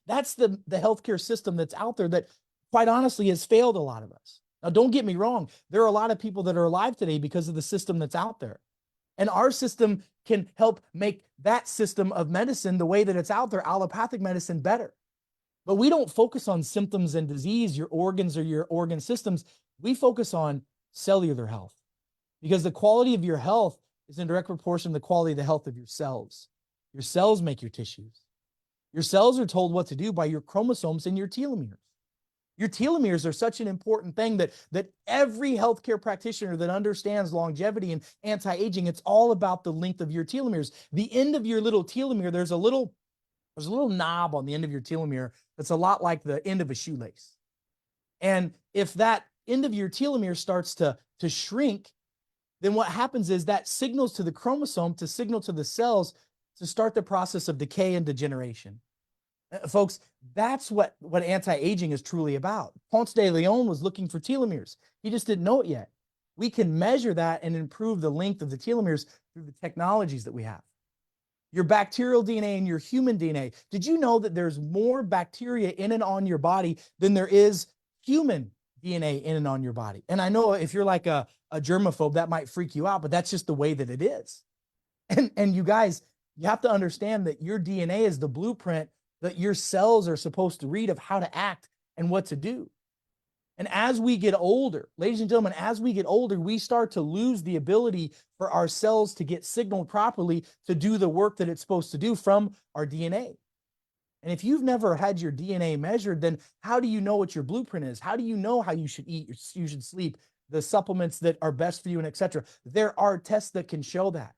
that's the healthcare system that's out there that, quite honestly, has failed a lot of us. Now, don't get me wrong. There are a lot of people that are alive today because of the system that's out there. And our system can help make that system of medicine, the way that it's out there, allopathic medicine, better. But we don't focus on symptoms and disease, your organs or your organ systems. We focus on cellular health, because the quality of your health is in direct proportion to the quality of the health of your cells. Your cells make your tissues. Your cells are told what to do by your chromosomes and your telomeres. Your telomeres are such an important thing that every healthcare practitioner that understands longevity and anti-aging, it's all about the length of your telomeres. The end of your little telomere, there's a little knob on the end of your telomere that's a lot like the end of a shoelace. And if that end of your telomere starts to shrink, then what happens is that signals to the chromosome to signal to the cells to start the process of decay and degeneration. Folks, that's what anti-aging is truly about. Ponce de Leon was looking for telomeres. He just didn't know it yet. We can measure that and improve the length of the telomeres through the technologies that we have. Your bacterial DNA and your human DNA. Did you know that there's more bacteria in and on your body than there is human DNA in and on your body? And I know if you're like a germaphobe, that might freak you out, but that's just the way that it is. And you guys, you have to understand that your DNA is the blueprint that your cells are supposed to read of how to act and what to do. And as we get older, ladies and gentlemen, as we get older, we start to lose the ability for our cells to get signaled properly to do the work that it's supposed to do from our DNA. And if you've never had your DNA measured, then how do you know what your blueprint is? How do you know how you should eat, you should sleep, the supplements that are best for you, and etc.? There are tests that can show that.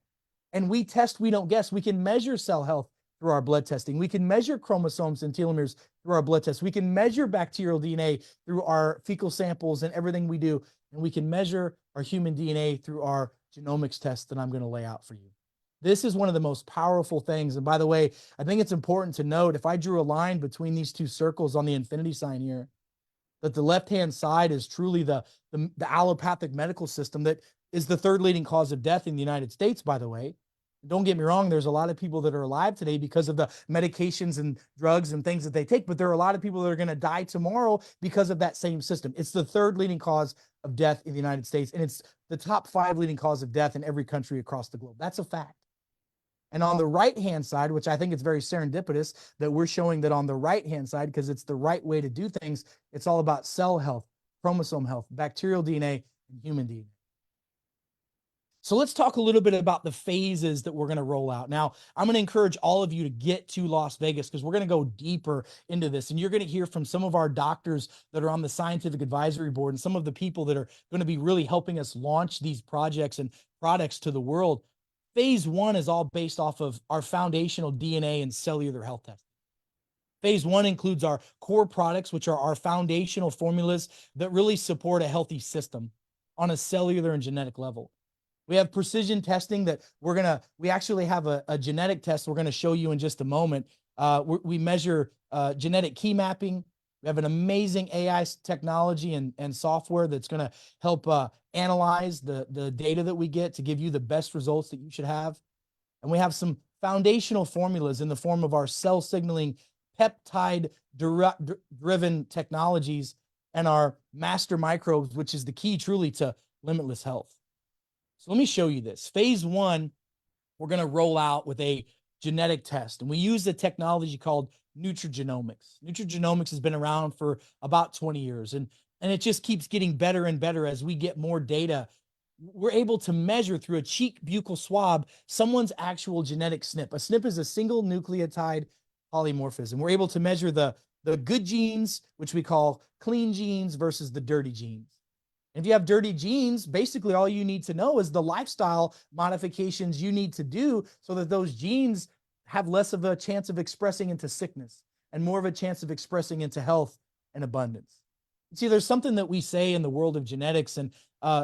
And we test, we don't guess. We can measure cell health through our blood testing. We can measure chromosomes and telomeres through our blood tests. We can measure bacterial DNA through our fecal samples and everything we do. And we can measure our human DNA through our genomics test that I'm going to lay out for you. This is one of the most powerful things. And by the way, I think it's important to note, if I drew a line between these two circles on the infinity sign here, that the left-hand side is truly the allopathic medical system that is the third leading cause of death in the United States, by the way. Don't get me wrong, there's a lot of people that are alive today because of the medications and drugs and things that they take, but there are a lot of people that are going to die tomorrow because of that same system. It's the third leading cause of death in the United States, and it's the top 5 leading cause of death in every country across the globe. That's a fact. And on the right-hand side, which I think it's very serendipitous that we're showing that on the right-hand side, because it's the right way to do things, it's all about cell health, chromosome health, bacterial DNA, and human DNA. So let's talk a little bit about the phases that we're going to roll out. Now, I'm going to encourage all of you to get to Las Vegas because we're going to go deeper into this. And you're going to hear from some of our doctors that are on the scientific advisory board and some of the people that are going to be really helping us launch these projects and products to the world. Phase 1 is all based off of our foundational DNA and cellular health testing. Phase 1 includes our core products, which are our foundational formulas that really support a healthy system on a cellular and genetic level. We have precision testing that we actually have a genetic test we're going to show you in just a moment. We measure genetic key mapping. We have an amazing AI technology and software that's going to help analyze the data that we get to give you the best results that you should have. And we have some foundational formulas in the form of our cell signaling peptide-driven technologies and our master microbes, which is the key truly to limitless health. So let me show you this. Phase 1, we're going to roll out with a genetic test. And we use a technology called nutrigenomics. Nutrigenomics has been around for about 20 years. And it just keeps getting better and better as we get more data. We're able to measure through a cheek buccal swab someone's actual genetic SNP. A SNP is a single nucleotide polymorphism. We're able to measure the good genes, which we call clean genes, versus the dirty genes. If you have dirty genes, basically all you need to know is the lifestyle modifications you need to do so that those genes have less of a chance of expressing into sickness and more of a chance of expressing into health and abundance. See, there's something that we say in the world of genetics, and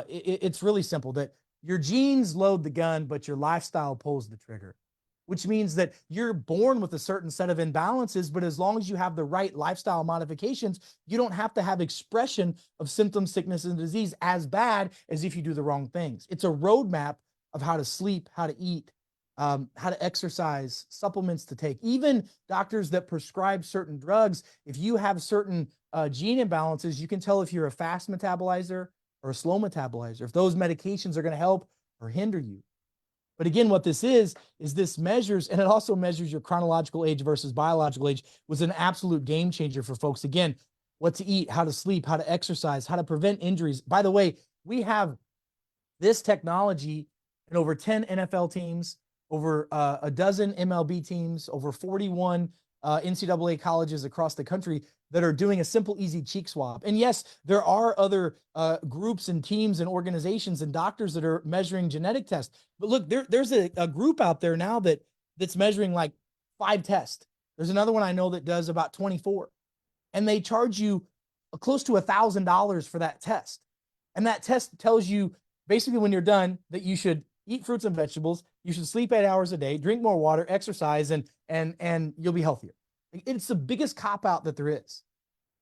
it's really simple, that your genes load the gun, but your lifestyle pulls the trigger, which means that you're born with a certain set of imbalances, but as long as you have the right lifestyle modifications, you don't have to have expression of symptoms, sickness, and disease as bad as if you do the wrong things. It's a roadmap of how to sleep, how to eat, how to exercise, supplements to take. Even doctors that prescribe certain drugs, if you have certain gene imbalances, you can tell if you're a fast metabolizer or a slow metabolizer, if those medications are going to help or hinder you. But again, what this is this measures, and it also measures your chronological age versus biological age, was an absolute game changer for folks. Again, what to eat, how to sleep, how to exercise, how to prevent injuries. By the way, we have this technology in over 10 NFL teams, over a dozen MLB teams, over 41 NCAA colleges across the country that are doing a simple, easy cheek swab. And yes, there are other groups and teams and organizations and doctors that are measuring genetic tests. But look, there's a group out there now that's measuring like 5 tests. There's another one I know that does about 24. And they charge you close to $1,000 for that test. And that test tells you basically when you're done that you should eat fruits and vegetables, you should sleep 8 hours a day, drink more water, exercise, and you'll be healthier. It's the biggest cop-out that there is.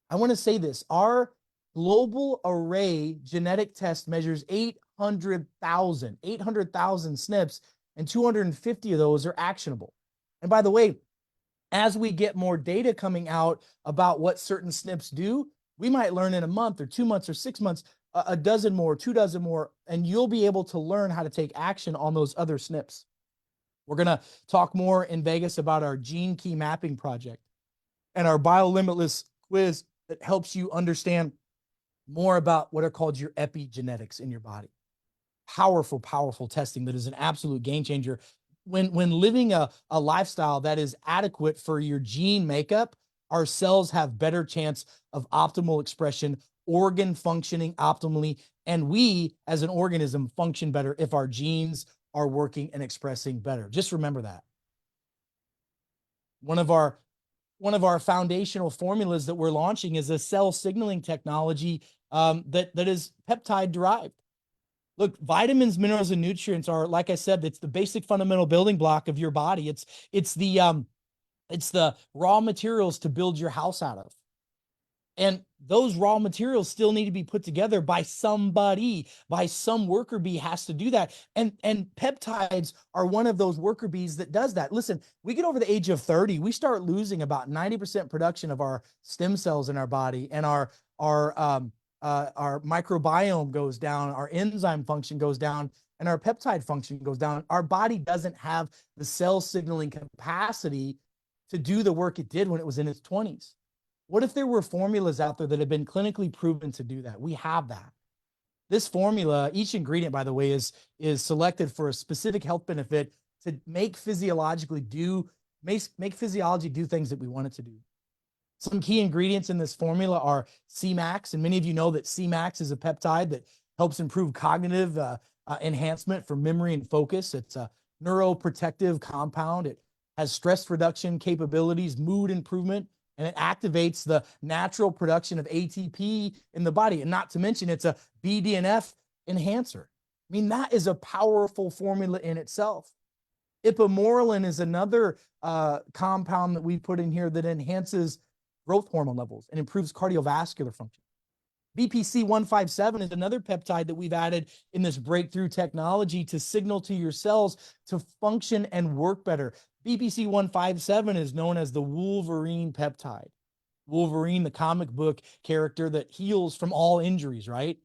I want to say this. Our global array genetic test measures 800,000 SNPs, and 250 of those are actionable. And by the way, as we get more data coming out about what certain SNPs do, we might learn in a month or 2 months or 6 months, a dozen more, 2 dozen more, and you'll be able to learn how to take action on those other SNPs. We're going to talk more in Vegas about our gene key mapping project and our Biolimitless quiz that helps you understand more about what are called your epigenetics in your body. Powerful, powerful testing that is an absolute game changer. When living a lifestyle that is adequate for your gene makeup, our cells have better chance of optimal expression, organ functioning optimally, and we as an organism function better if our genes are working and expressing better. Just remember that. One of our foundational formulas that we're launching is a cell signaling technology that is peptide derived. Look, vitamins, minerals, and nutrients are, like I said, it's the basic fundamental building block of your body. It's the raw materials to build your house out of. And those raw materials still need to be put together by somebody, by some worker bee has to do that. And peptides are one of those worker bees that does that. Listen, we get over the age of 30, we start losing about 90% production of our stem cells in our body, and our microbiome goes down, our enzyme function goes down, and our peptide function goes down. Our body doesn't have the cell signaling capacity to do the work it did when it was in its 20s. What if there were formulas out there that have been clinically proven to do that? We have that. This formula, each ingredient, by the way, is selected for a specific health benefit to make physiology do things that we want it to do. Some key ingredients in this formula are C-Max, and many of you know that C-Max is a peptide that helps improve cognitive enhancement for memory and focus. It's a neuroprotective compound. It has stress reduction capabilities, mood improvement, and it activates the natural production of ATP in the body. And not to mention, it's a BDNF enhancer. I mean, that is a powerful formula in itself. Ipamorelin is another compound that we put in here that enhances growth hormone levels and improves cardiovascular function. BPC-157 is another peptide that we've added in this breakthrough technology to signal to your cells to function and work better. BPC-157 is known as the Wolverine peptide. Wolverine, the comic book character that heals from all injuries, right?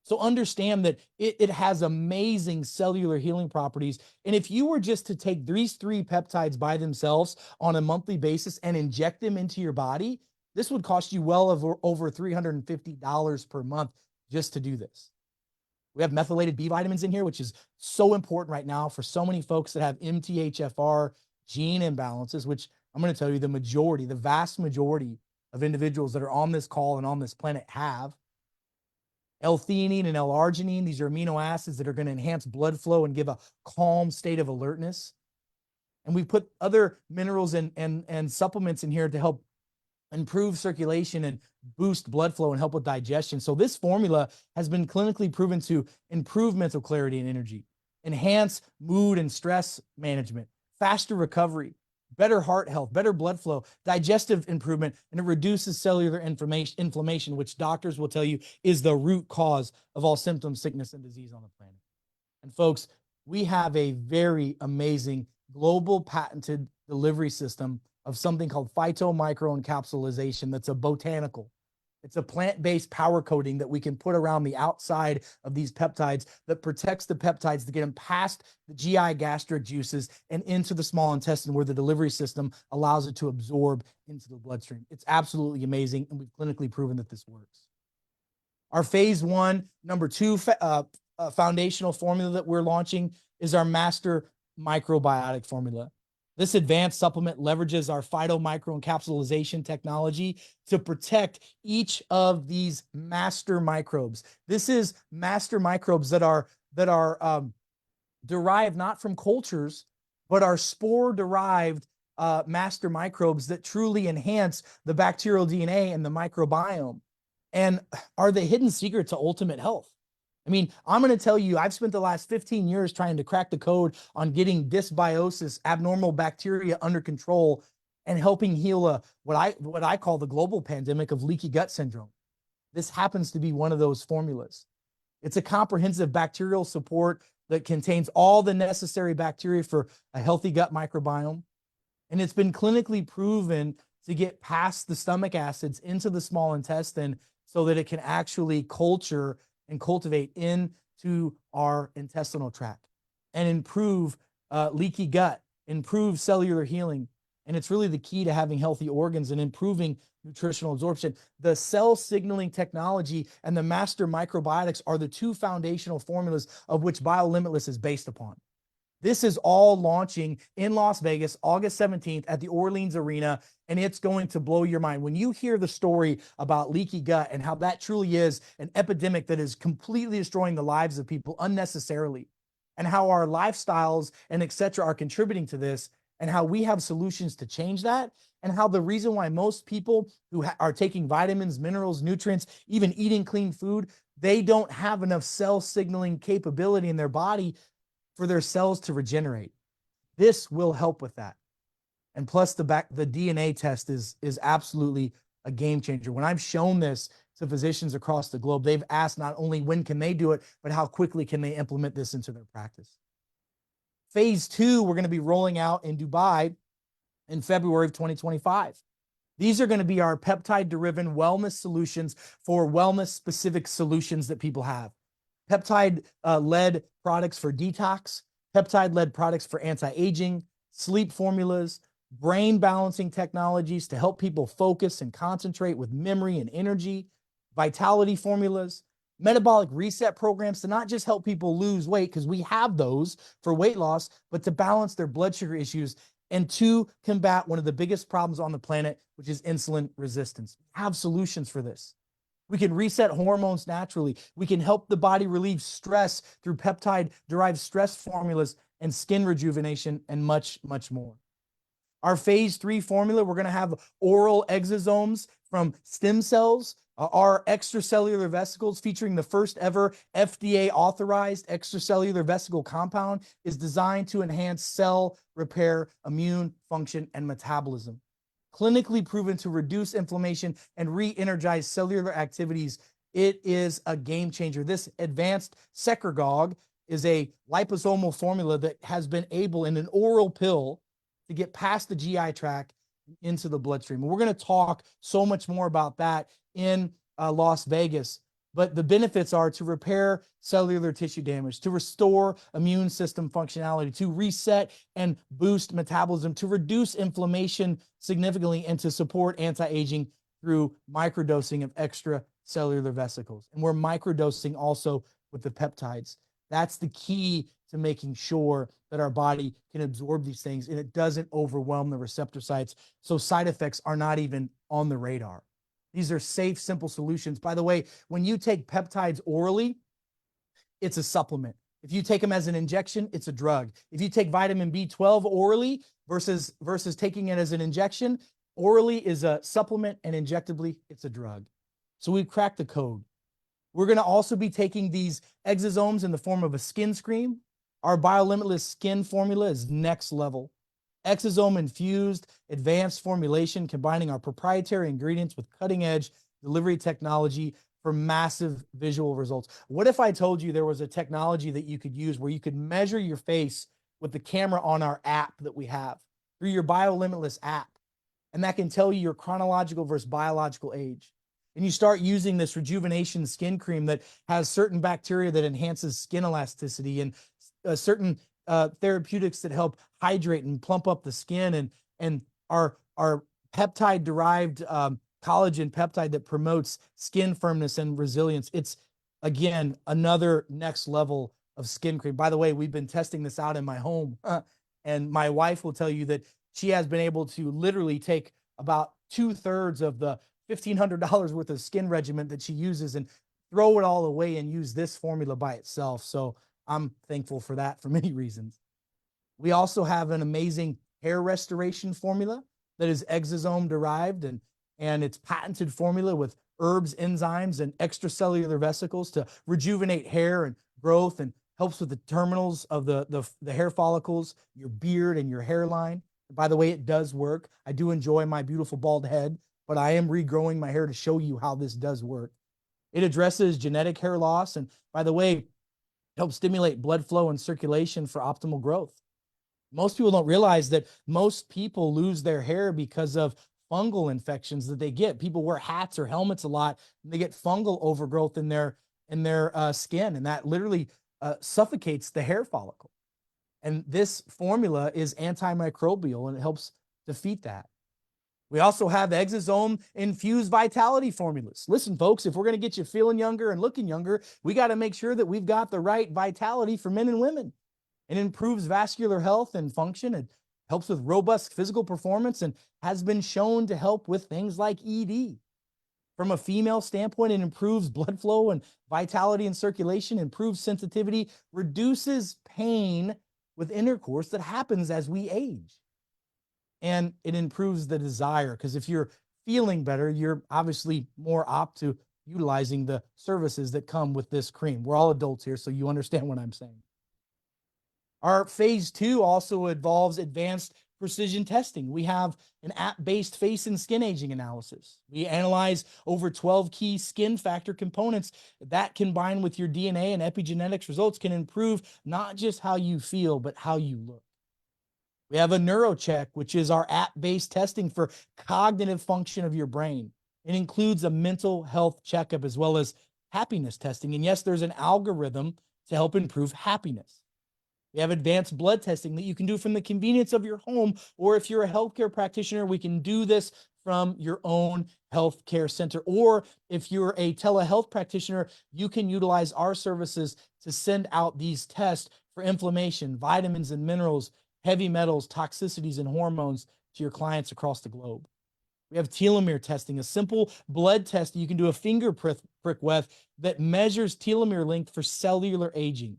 So understand that it has amazing cellular healing properties. And if you were just to take these 3 peptides by themselves on a monthly basis and inject them into your body, this would cost you well over $350 per month just to do this. We have methylated B vitamins in here, which is so important right now for so many folks that have MTHFR gene imbalances, which I'm going to tell you the vast majority of individuals that are on this call and on this planet have. L-theanine and L-arginine, these are amino acids that are going to enhance blood flow and give a calm state of alertness. And we put other minerals and supplements in here to help improve circulation and boost blood flow and help with digestion. So this formula has been clinically proven to improve mental clarity and energy, enhance mood and stress management, faster recovery, better heart health, better blood flow, digestive improvement, and it reduces cellular inflammation, which doctors will tell you is the root cause of all symptoms, sickness, and disease on the planet. And folks, we have a very amazing global patented delivery system of something called phytomicroencapsulation that's a botanical. It's a plant-based power coating that we can put around the outside of these peptides that protects the peptides to get them past the GI gastric juices and into the small intestine where the delivery system allows it to absorb into the bloodstream. It's absolutely amazing, and we've clinically proven that this works. Our phase 1, number 2 foundational formula that we're launching is our master microbiotic formula. This advanced supplement leverages our phytomicroencapsulation technology to protect each of these master microbes. This is master microbes that are derived not from cultures, but are spore-derived master microbes that truly enhance the bacterial DNA and the microbiome, and are the hidden secret to ultimate health. I mean, I'm going to tell you, I've spent the last 15 years trying to crack the code on getting dysbiosis, abnormal bacteria under control, and helping heal what I call the global pandemic of leaky gut syndrome. This happens to be one of those formulas. It's a comprehensive bacterial support that contains all the necessary bacteria for a healthy gut microbiome. And it's been clinically proven to get past the stomach acids into the small intestine so that it can actually culture and cultivate into our intestinal tract and improve leaky gut, improve cellular healing, And it's really the key to having healthy organs and improving nutritional absorption. The cell signaling technology and the master microbiotics are the two foundational formulas of which Biolimitless is based upon. This is all launching in Las Vegas, August 17th at the Orleans Arena, and it's going to blow your mind. When you hear the story about leaky gut and how that truly is an epidemic that is completely destroying the lives of people unnecessarily, and how our lifestyles and et cetera are contributing to this, and how we have solutions to change that, and how the reason why most people who are taking vitamins, minerals, nutrients, even eating clean food, they don't have enough cell signaling capability in their body for their cells to regenerate. This will help with that. And plus the DNA test is absolutely a game changer. When I've shown this to physicians across the globe, they've asked not only when can they do it, but how quickly can they implement this into their practice. Phase 2, we're going to be rolling out in Dubai in February of 2025. These are going to be our peptide-driven wellness solutions for wellness-specific solutions that people have. Peptide-led products for detox, peptide-led products for anti-aging, sleep formulas, brain balancing technologies to help people focus and concentrate with memory and energy, vitality formulas, metabolic reset programs to not just help people lose weight, because we have those for weight loss, but to balance their blood sugar issues and to combat one of the biggest problems on the planet, which is insulin resistance. We have solutions for this. We can reset hormones naturally. We can help the body relieve stress through peptide-derived stress formulas and skin rejuvenation and much, much more. Our phase 3 formula, we're going to have oral exosomes from stem cells, our extracellular vesicles featuring the first ever FDA authorized extracellular vesicle compound is designed to enhance cell repair, immune function, and metabolism. Clinically proven to reduce inflammation and re-energize cellular activities. It is a game changer. This advanced secretagogue is a liposomal formula that has been able in an oral pill to get past the GI tract into the bloodstream. And we're going to talk so much more about that in Las Vegas. But the benefits are to repair cellular tissue damage, to restore immune system functionality, to reset and boost metabolism, to reduce inflammation significantly, and to support anti-aging through microdosing of extracellular vesicles. And we're microdosing also with the peptides. That's the key to making sure that our body can absorb these things and it doesn't overwhelm the receptor sites, so side effects are not even on the radar. These are safe, simple solutions. By the way, when you take peptides orally, it's a supplement. If you take them as an injection, it's a drug. If you take vitamin B12 orally versus taking it as an injection, orally is a supplement and injectably, it's a drug. So we've cracked the code. We're going to also be taking these exosomes in the form of a skin screen. Our Biolimitless skin formula is next level. Exosome infused advanced formulation combining our proprietary ingredients with cutting edge delivery technology for massive visual results. What if I told you there was a technology that you could use where you could measure your face with the camera on our app that we have through your Biolimitless app, and that can tell you your chronological versus biological age? And you start using this rejuvenation skin cream that has certain bacteria that enhances skin elasticity and certain therapeutics that help hydrate and plump up the skin, and our peptide derived collagen peptide that promotes skin firmness and resilience. It's again another next level of skin cream. By the way, we've been testing this out in my home, and my wife will tell you that she has been able to literally take about 2/3 of the $1,500 worth of skin regimen that she uses and throw it all away and use this formula by itself. So I'm thankful for that for many reasons. We also have an amazing hair restoration formula that is exosome derived, and it's patented formula with herbs, enzymes, and extracellular vesicles to rejuvenate hair and growth, and helps with the terminals of the hair follicles, your beard, and your hairline. By the way, it does work. I do enjoy my beautiful bald head, but I am regrowing my hair to show you how this does work. It addresses genetic hair loss, and by the way, helps stimulate blood flow and circulation for optimal growth. Most people don't realize that most people lose their hair because of fungal infections that they get. People wear hats or helmets a lot, and they get fungal overgrowth in their skin, and that literally suffocates the hair follicle. And this formula is antimicrobial, and it helps defeat that. We also have exosome infused vitality formulas. Listen, folks, if we're going to get you feeling younger and looking younger, we got to make sure that we've got the right vitality for men and women. It improves vascular health and function. It helps with robust physical performance and has been shown to help with things like ED. From a female standpoint, it improves blood flow and vitality and circulation, improves sensitivity, reduces pain with intercourse that happens as we age. And it improves the desire, because if you're feeling better, you're obviously more apt to utilizing the services that come with this cream. We're all adults here, so you understand what I'm saying. Our phase 2 also involves advanced precision testing. We have an app-based face and skin aging analysis. We analyze over 12 key skin factor components that, combined with your DNA and epigenetics results, can improve not just how you feel, but how you look. We have a NeuroCheck, which is our app-based testing for cognitive function of your brain. It includes a mental health checkup as well as happiness testing. And yes, there's an algorithm to help improve happiness. We have advanced blood testing that you can do from the convenience of your home, or if you're a healthcare practitioner, we can do this from your own healthcare center. Or if you're a telehealth practitioner, you can utilize our services to send out these tests for inflammation, vitamins and minerals, heavy metals, toxicities, and hormones to your clients across the globe. We have telomere testing, a simple blood test that you can do a finger prick with that measures telomere length for cellular aging.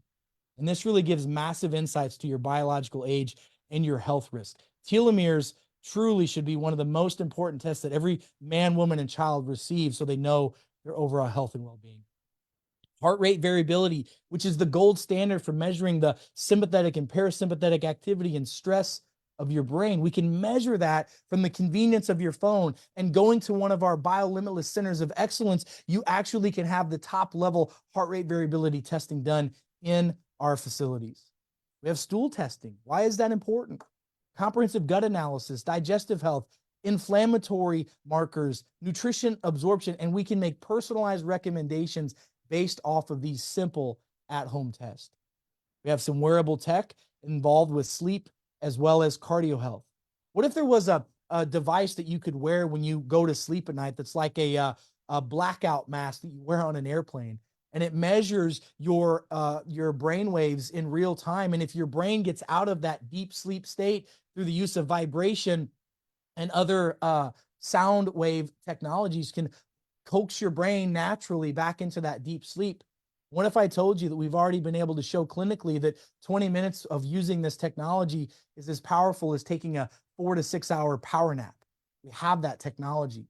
And this really gives massive insights to your biological age and your health risk. Telomeres truly should be one of the most important tests that every man, woman, and child receives so they know their overall health and well-being. Heart rate variability, which is the gold standard for measuring the sympathetic and parasympathetic activity and stress of your brain. We can measure that from the convenience of your phone, and going to one of our Biolimitless centers of excellence, you actually can have the top level heart rate variability testing done in our facilities. We have stool testing. Why is that important? Comprehensive gut analysis, digestive health, inflammatory markers, nutrition absorption, and we can make personalized recommendations based off of these simple at-home tests. We have some wearable tech involved with sleep as well as cardio health. What if there was a device that you could wear when you go to sleep at night that's like a blackout mask that you wear on an airplane, and it measures your brain waves in real time, and if your brain gets out of that deep sleep state through the use of vibration and other sound wave technologies, can coax your brain naturally back into that deep sleep. What if I told you that we've already been able to show clinically that 20 minutes of using this technology is as powerful as taking a 4 to 6 hour power nap? We have that technology.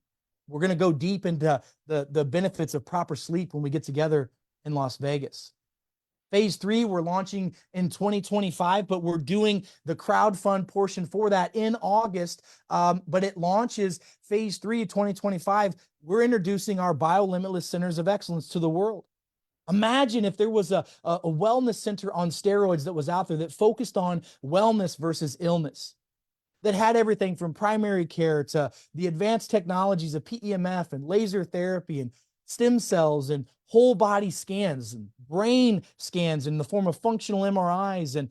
We're going to go deep into the benefits of proper sleep when we get together in Las Vegas. Phase 3, we're launching in 2025, but we're doing the crowdfund portion for that in August. But it launches phase 3 2025. We're introducing our Biolimitless Centers of Excellence to the world. Imagine if there was a wellness center on steroids that was out there that focused on wellness versus illness, that had everything from primary care to the advanced technologies of PEMF and laser therapy and stem cells and whole body scans and brain scans in the form of functional MRIs. And,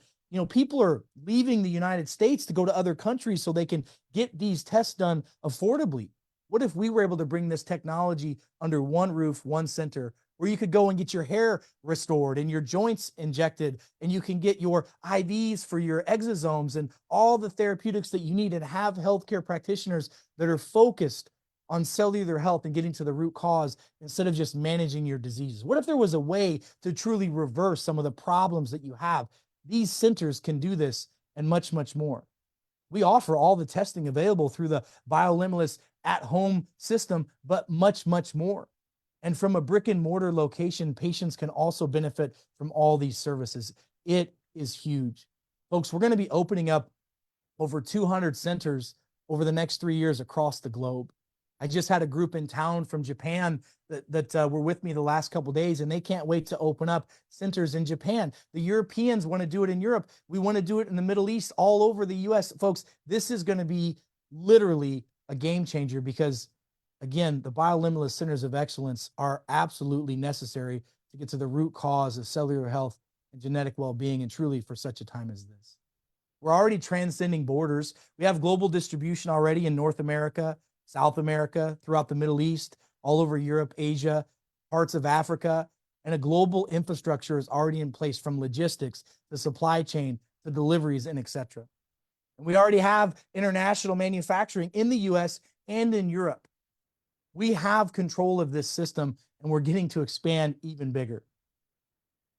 people are leaving the United States to go to other countries so they can get these tests done affordably. What if we were able to bring this technology under one roof, one center, where you could go and get your hair restored and your joints injected, and you can get your IVs for your exosomes and all the therapeutics that you need, and have healthcare practitioners that are focused on cellular health and getting to the root cause instead of just managing your diseases? What if there was a way to truly reverse some of the problems that you have? These centers can do this and much, much more. We offer all the testing available through the Biolimitless at-home system, but much, much more. And from a brick and mortar location, patients can also benefit from all these services. It is huge. Folks, we're going to be opening up over 200 centers over the next 3 years across the globe. I just had a group in town from Japan that were with me the last couple of days, and they can't wait to open up centers in Japan. The Europeans want to do it in Europe. We want to do it in the Middle East, all over the US. Folks, this is going to be literally a game changer, because, again, the Biolimitless Centers of Excellence are absolutely necessary to get to the root cause of cellular health and genetic well-being, and truly for such a time as this. We're already transcending borders. We have global distribution already in North America, South America, throughout the Middle East, all over Europe, Asia, parts of Africa, and a global infrastructure is already in place, from logistics to supply chain to deliveries and etc. And we already have international manufacturing in the US and in Europe. We have control of this system, and we're getting to expand even bigger.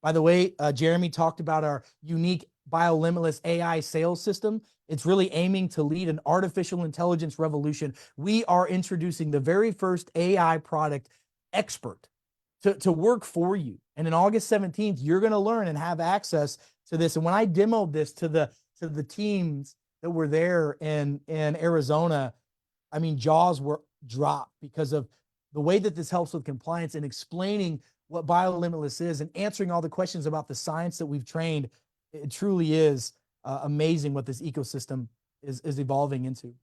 By the way, Jeremy talked about our unique Biolimitless AI sales system. It's really aiming to lead an artificial intelligence revolution. We are introducing the very first AI product expert to work for you. And in August 17th, you're going to learn and have access to this. And when I demoed this to the teams that were there in Arizona, I mean, jaws were dropped because of the way that this helps with compliance and explaining what Biolimitless is and answering all the questions about the science that we've trained. It truly is amazing what this ecosystem is evolving into.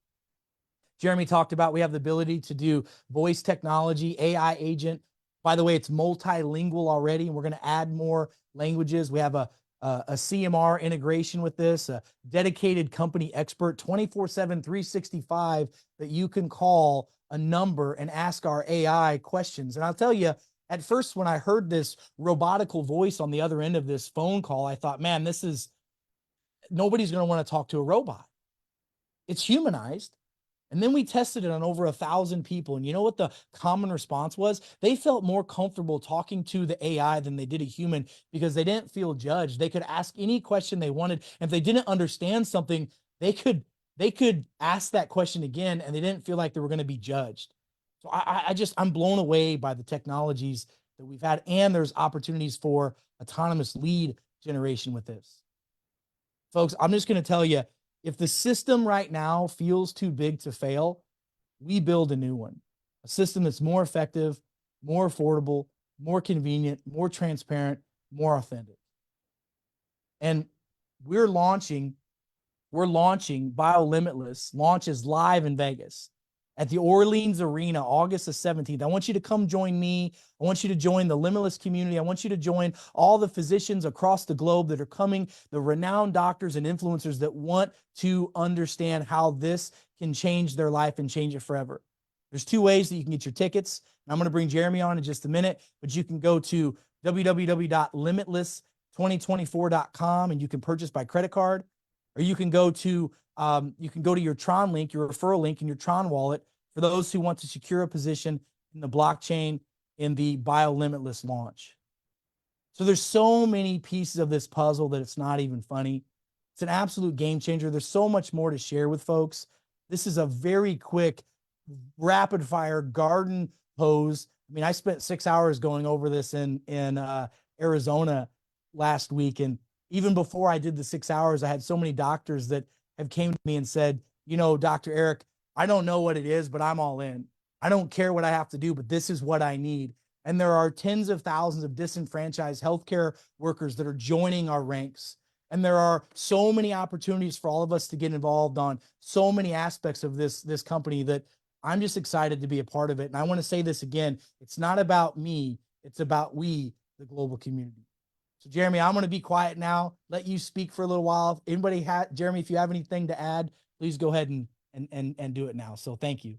Jeremy talked about we have the ability to do voice technology, AI agent. By the way, it's multilingual already, and we're going to add more languages. We have a CMR integration with this, a dedicated company expert, 24/7, 365, that you can call a number and ask our AI questions. And I'll tell you, at first, when I heard this robotical voice on the other end of this phone call, I thought, man, nobody's going to want to talk to a robot. It's humanized. And then we tested it on over 1,000 people. And you know what the common response was? They felt more comfortable talking to the AI than they did a human because they didn't feel judged. They could ask any question they wanted. And if they didn't understand something, they could ask that question again, and they didn't feel like they were going to be judged. So I'm blown away by the technologies that we've had. And there's opportunities for autonomous lead generation with this. Folks, I'm just going to tell you, if the system right now feels too big to fail, we build a new one, a system that's more effective, more affordable, more convenient, more transparent, more authentic. And we're launching Biolimitless. Launch is live in Vegas at the Orleans Arena, August the 17th. I want you to come join me. I want you to join the Limitless community. I want you to join all the physicians across the globe that are coming, the renowned doctors and influencers that want to understand how this can change their life and change it forever. There's two ways that you can get your tickets. And I'm going to bring Jeremy on in just a minute, but you can go to www.limitless2024.com and you can purchase by credit card, or you can go to your Tron link, your referral link in your Tron wallet for those who want to secure a position in the blockchain in the Biolimitless launch. So there's so many pieces of this puzzle that it's not even funny. It's an absolute game changer. There's so much more to share with folks. This is a very quick, rapid fire garden hose. I mean, I spent 6 hours going over this in Arizona last week. And even before I did the 6 hours, I had so many doctors that have came to me and said, you know, Dr. Eric, I don't know what it is, but I'm all in. I don't care what I have to do, but this is what I need. And there are tens of thousands of disenfranchised healthcare workers that are joining our ranks. And there are so many opportunities for all of us to get involved on so many aspects of this company that I'm just excited to be a part of it. And I want to say this again, it's not about me, it's about we, the global community. So Jeremy, I'm going to be quiet now, let you speak for a little while. Jeremy, if you have anything to add, please go ahead and do it now. So thank you.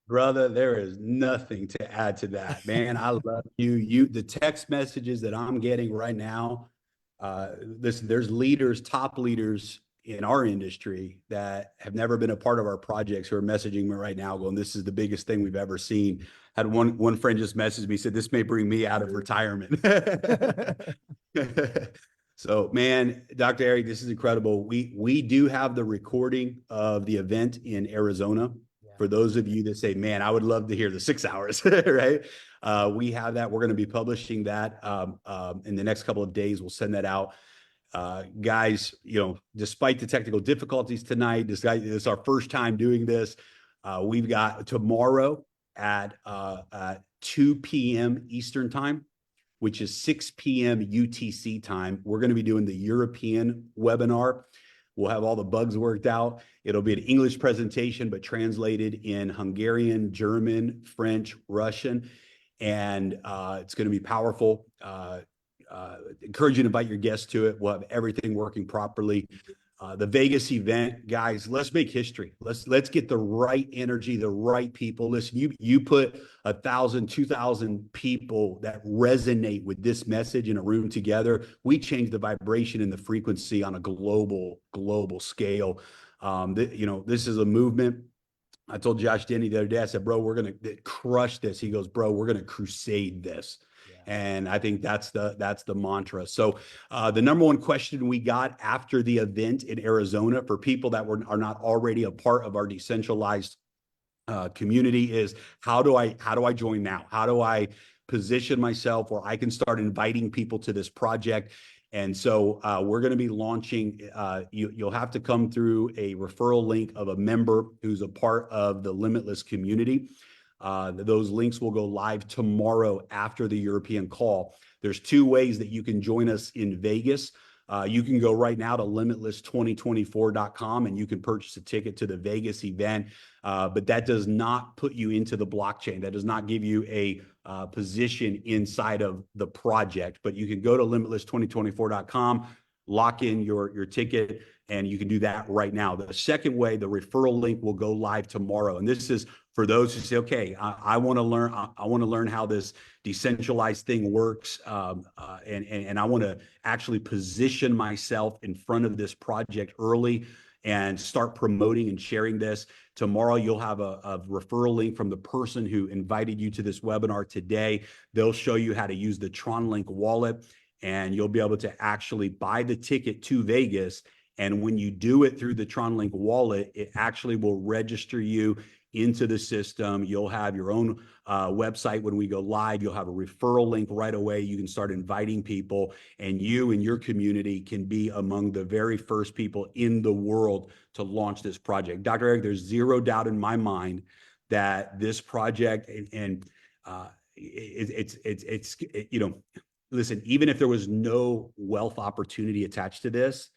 Brother, there is nothing to add to that, man. I love you. The text messages that I'm getting right now, listen, there's leaders, top leaders in our industry that have never been a part of our projects who are messaging me right now going, this is the biggest thing we've ever seen. Had one friend just messaged me, said, this may bring me out of retirement. So, man, Dr. Eric, this is incredible. We do have the recording of the event in Arizona. For those of you that say, man, I would love to hear the 6 hours, right? We have that. We're going to be publishing that in the next couple of days. We'll send that out. Guys, you know, despite the technical difficulties tonight, this is our first time doing this. We've got tomorrow at 2 p.m. Eastern time, which is 6 p.m. UTC time. We're going to be doing the European webinar. We'll have all the bugs worked out. It'll be an English presentation, but translated in Hungarian, German, French, Russian, and it's going to be powerful. Encourage you to invite your guests to it. We'll have everything working properly. The Vegas event, guys, let's make history. Let's get the right energy, the right people. Listen, you put 1,000, 2,000 people that resonate with this message in a room together. We change the vibration and the frequency on a global scale. This is a movement. I told Josh Denny the other day, I said, bro, we're going to crush this. He goes, bro, we're going to crusade this. And I think that's the mantra. So the number one question we got after the event in Arizona for people that are not already a part of our decentralized community is how do I join now? How do I position myself where I can start inviting people to this project? And so we're going to be launching, you'll have to come through a referral link of a member who's a part of the Limitless community. Those links will go live tomorrow after the European call. There's two ways that you can join us in Vegas. You can go right now to limitless2024.com and you can purchase a ticket to the Vegas event. But that does not put you into the blockchain. That does not give you a position inside of the project. But you can go to limitless2024.com, lock in your ticket, and you can do that right now. The second way, the referral link will go live tomorrow. And this is for those who say, okay, I want to learn. I want to learn how this decentralized thing works, and I want to actually position myself in front of this project early and start promoting and sharing this. Tomorrow, you'll have a referral link from the person who invited you to this webinar today. They'll show you how to use the TronLink wallet, and you'll be able to actually buy the ticket to Vegas. And when you do it through the TronLink wallet, it actually will register you into the system. You'll have your own website when we go live. You'll have a referral link right away. You can start inviting people, and you and your community can be among the very first people in the world to launch this project. Dr. Eric, there's zero doubt in my mind that this project listen, even if there was no wealth opportunity attached to this,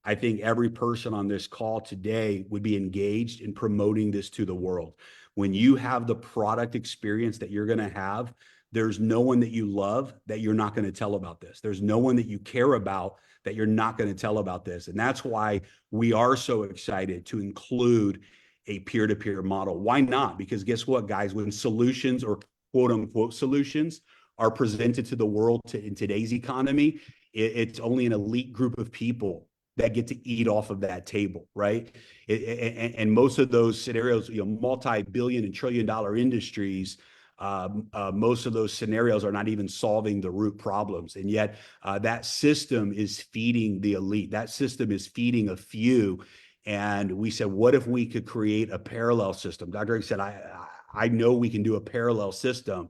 I think every person on this call today would be engaged in promoting this to the world. When you have the product experience that you're going to have, there's no one that you love that you're not going to tell about this. There's no one that you care about that you're not going to tell about this. And that's why we are so excited to include a peer-to-peer model. Why not? Because guess what, guys? When solutions or quote unquote solutions are presented to the world in today's economy, it's only an elite group of people that get to eat off of that table, right? And most of those scenarios, multi-billion and trillion-dollar industries, most of those scenarios are not even solving the root problems. And yet that system is feeding the elite. That system is feeding a few. And we said, what if we could create a parallel system? Dr. Eric said, I know we can do a parallel system.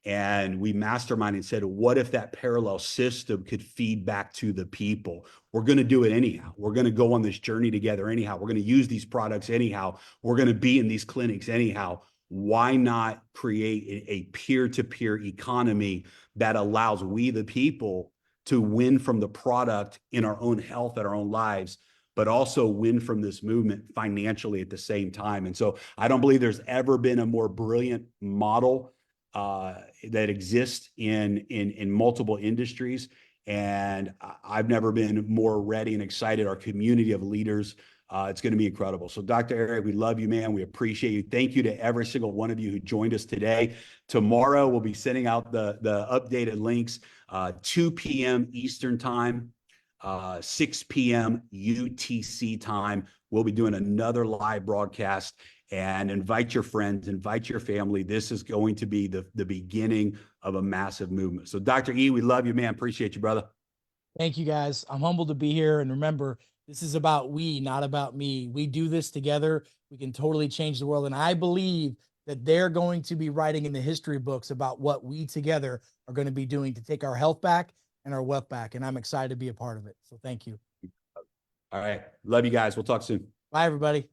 And we masterminded and said, what if that parallel system could feed back to the people? We're going to do it anyhow. We're going to go on this journey together anyhow. We're going to use these products anyhow. We're going to be in these clinics anyhow. Why not create a peer-to-peer economy that allows we, the people, to win from the product in our own health and our own lives, but also win from this movement financially at the same time? And so I don't believe there's ever been a more brilliant model that exists in multiple industries. And I've never been more ready and excited. Our community of leaders, it's going to be incredible. So Dr. Eric, we love you, man. We appreciate you. Thank you to every single one of you who joined us today. Tomorrow, we'll be sending out the updated links, 2 p.m. Eastern time, 6 p.m. UTC time. We'll be doing another live broadcast. And invite your friends, invite your family. This is going to be the beginning of a massive movement. So Dr. E, we love you, man. Appreciate you, brother. Thank you, guys. I'm humbled to be here. And remember, this is about we, not about me. We do this together. We can totally change the world. And I believe that they're going to be writing in the history books about what we together are going to be doing to take our health back and our wealth back. And I'm excited to be a part of it. So thank you. All right. Love you guys. We'll talk soon. Bye, everybody.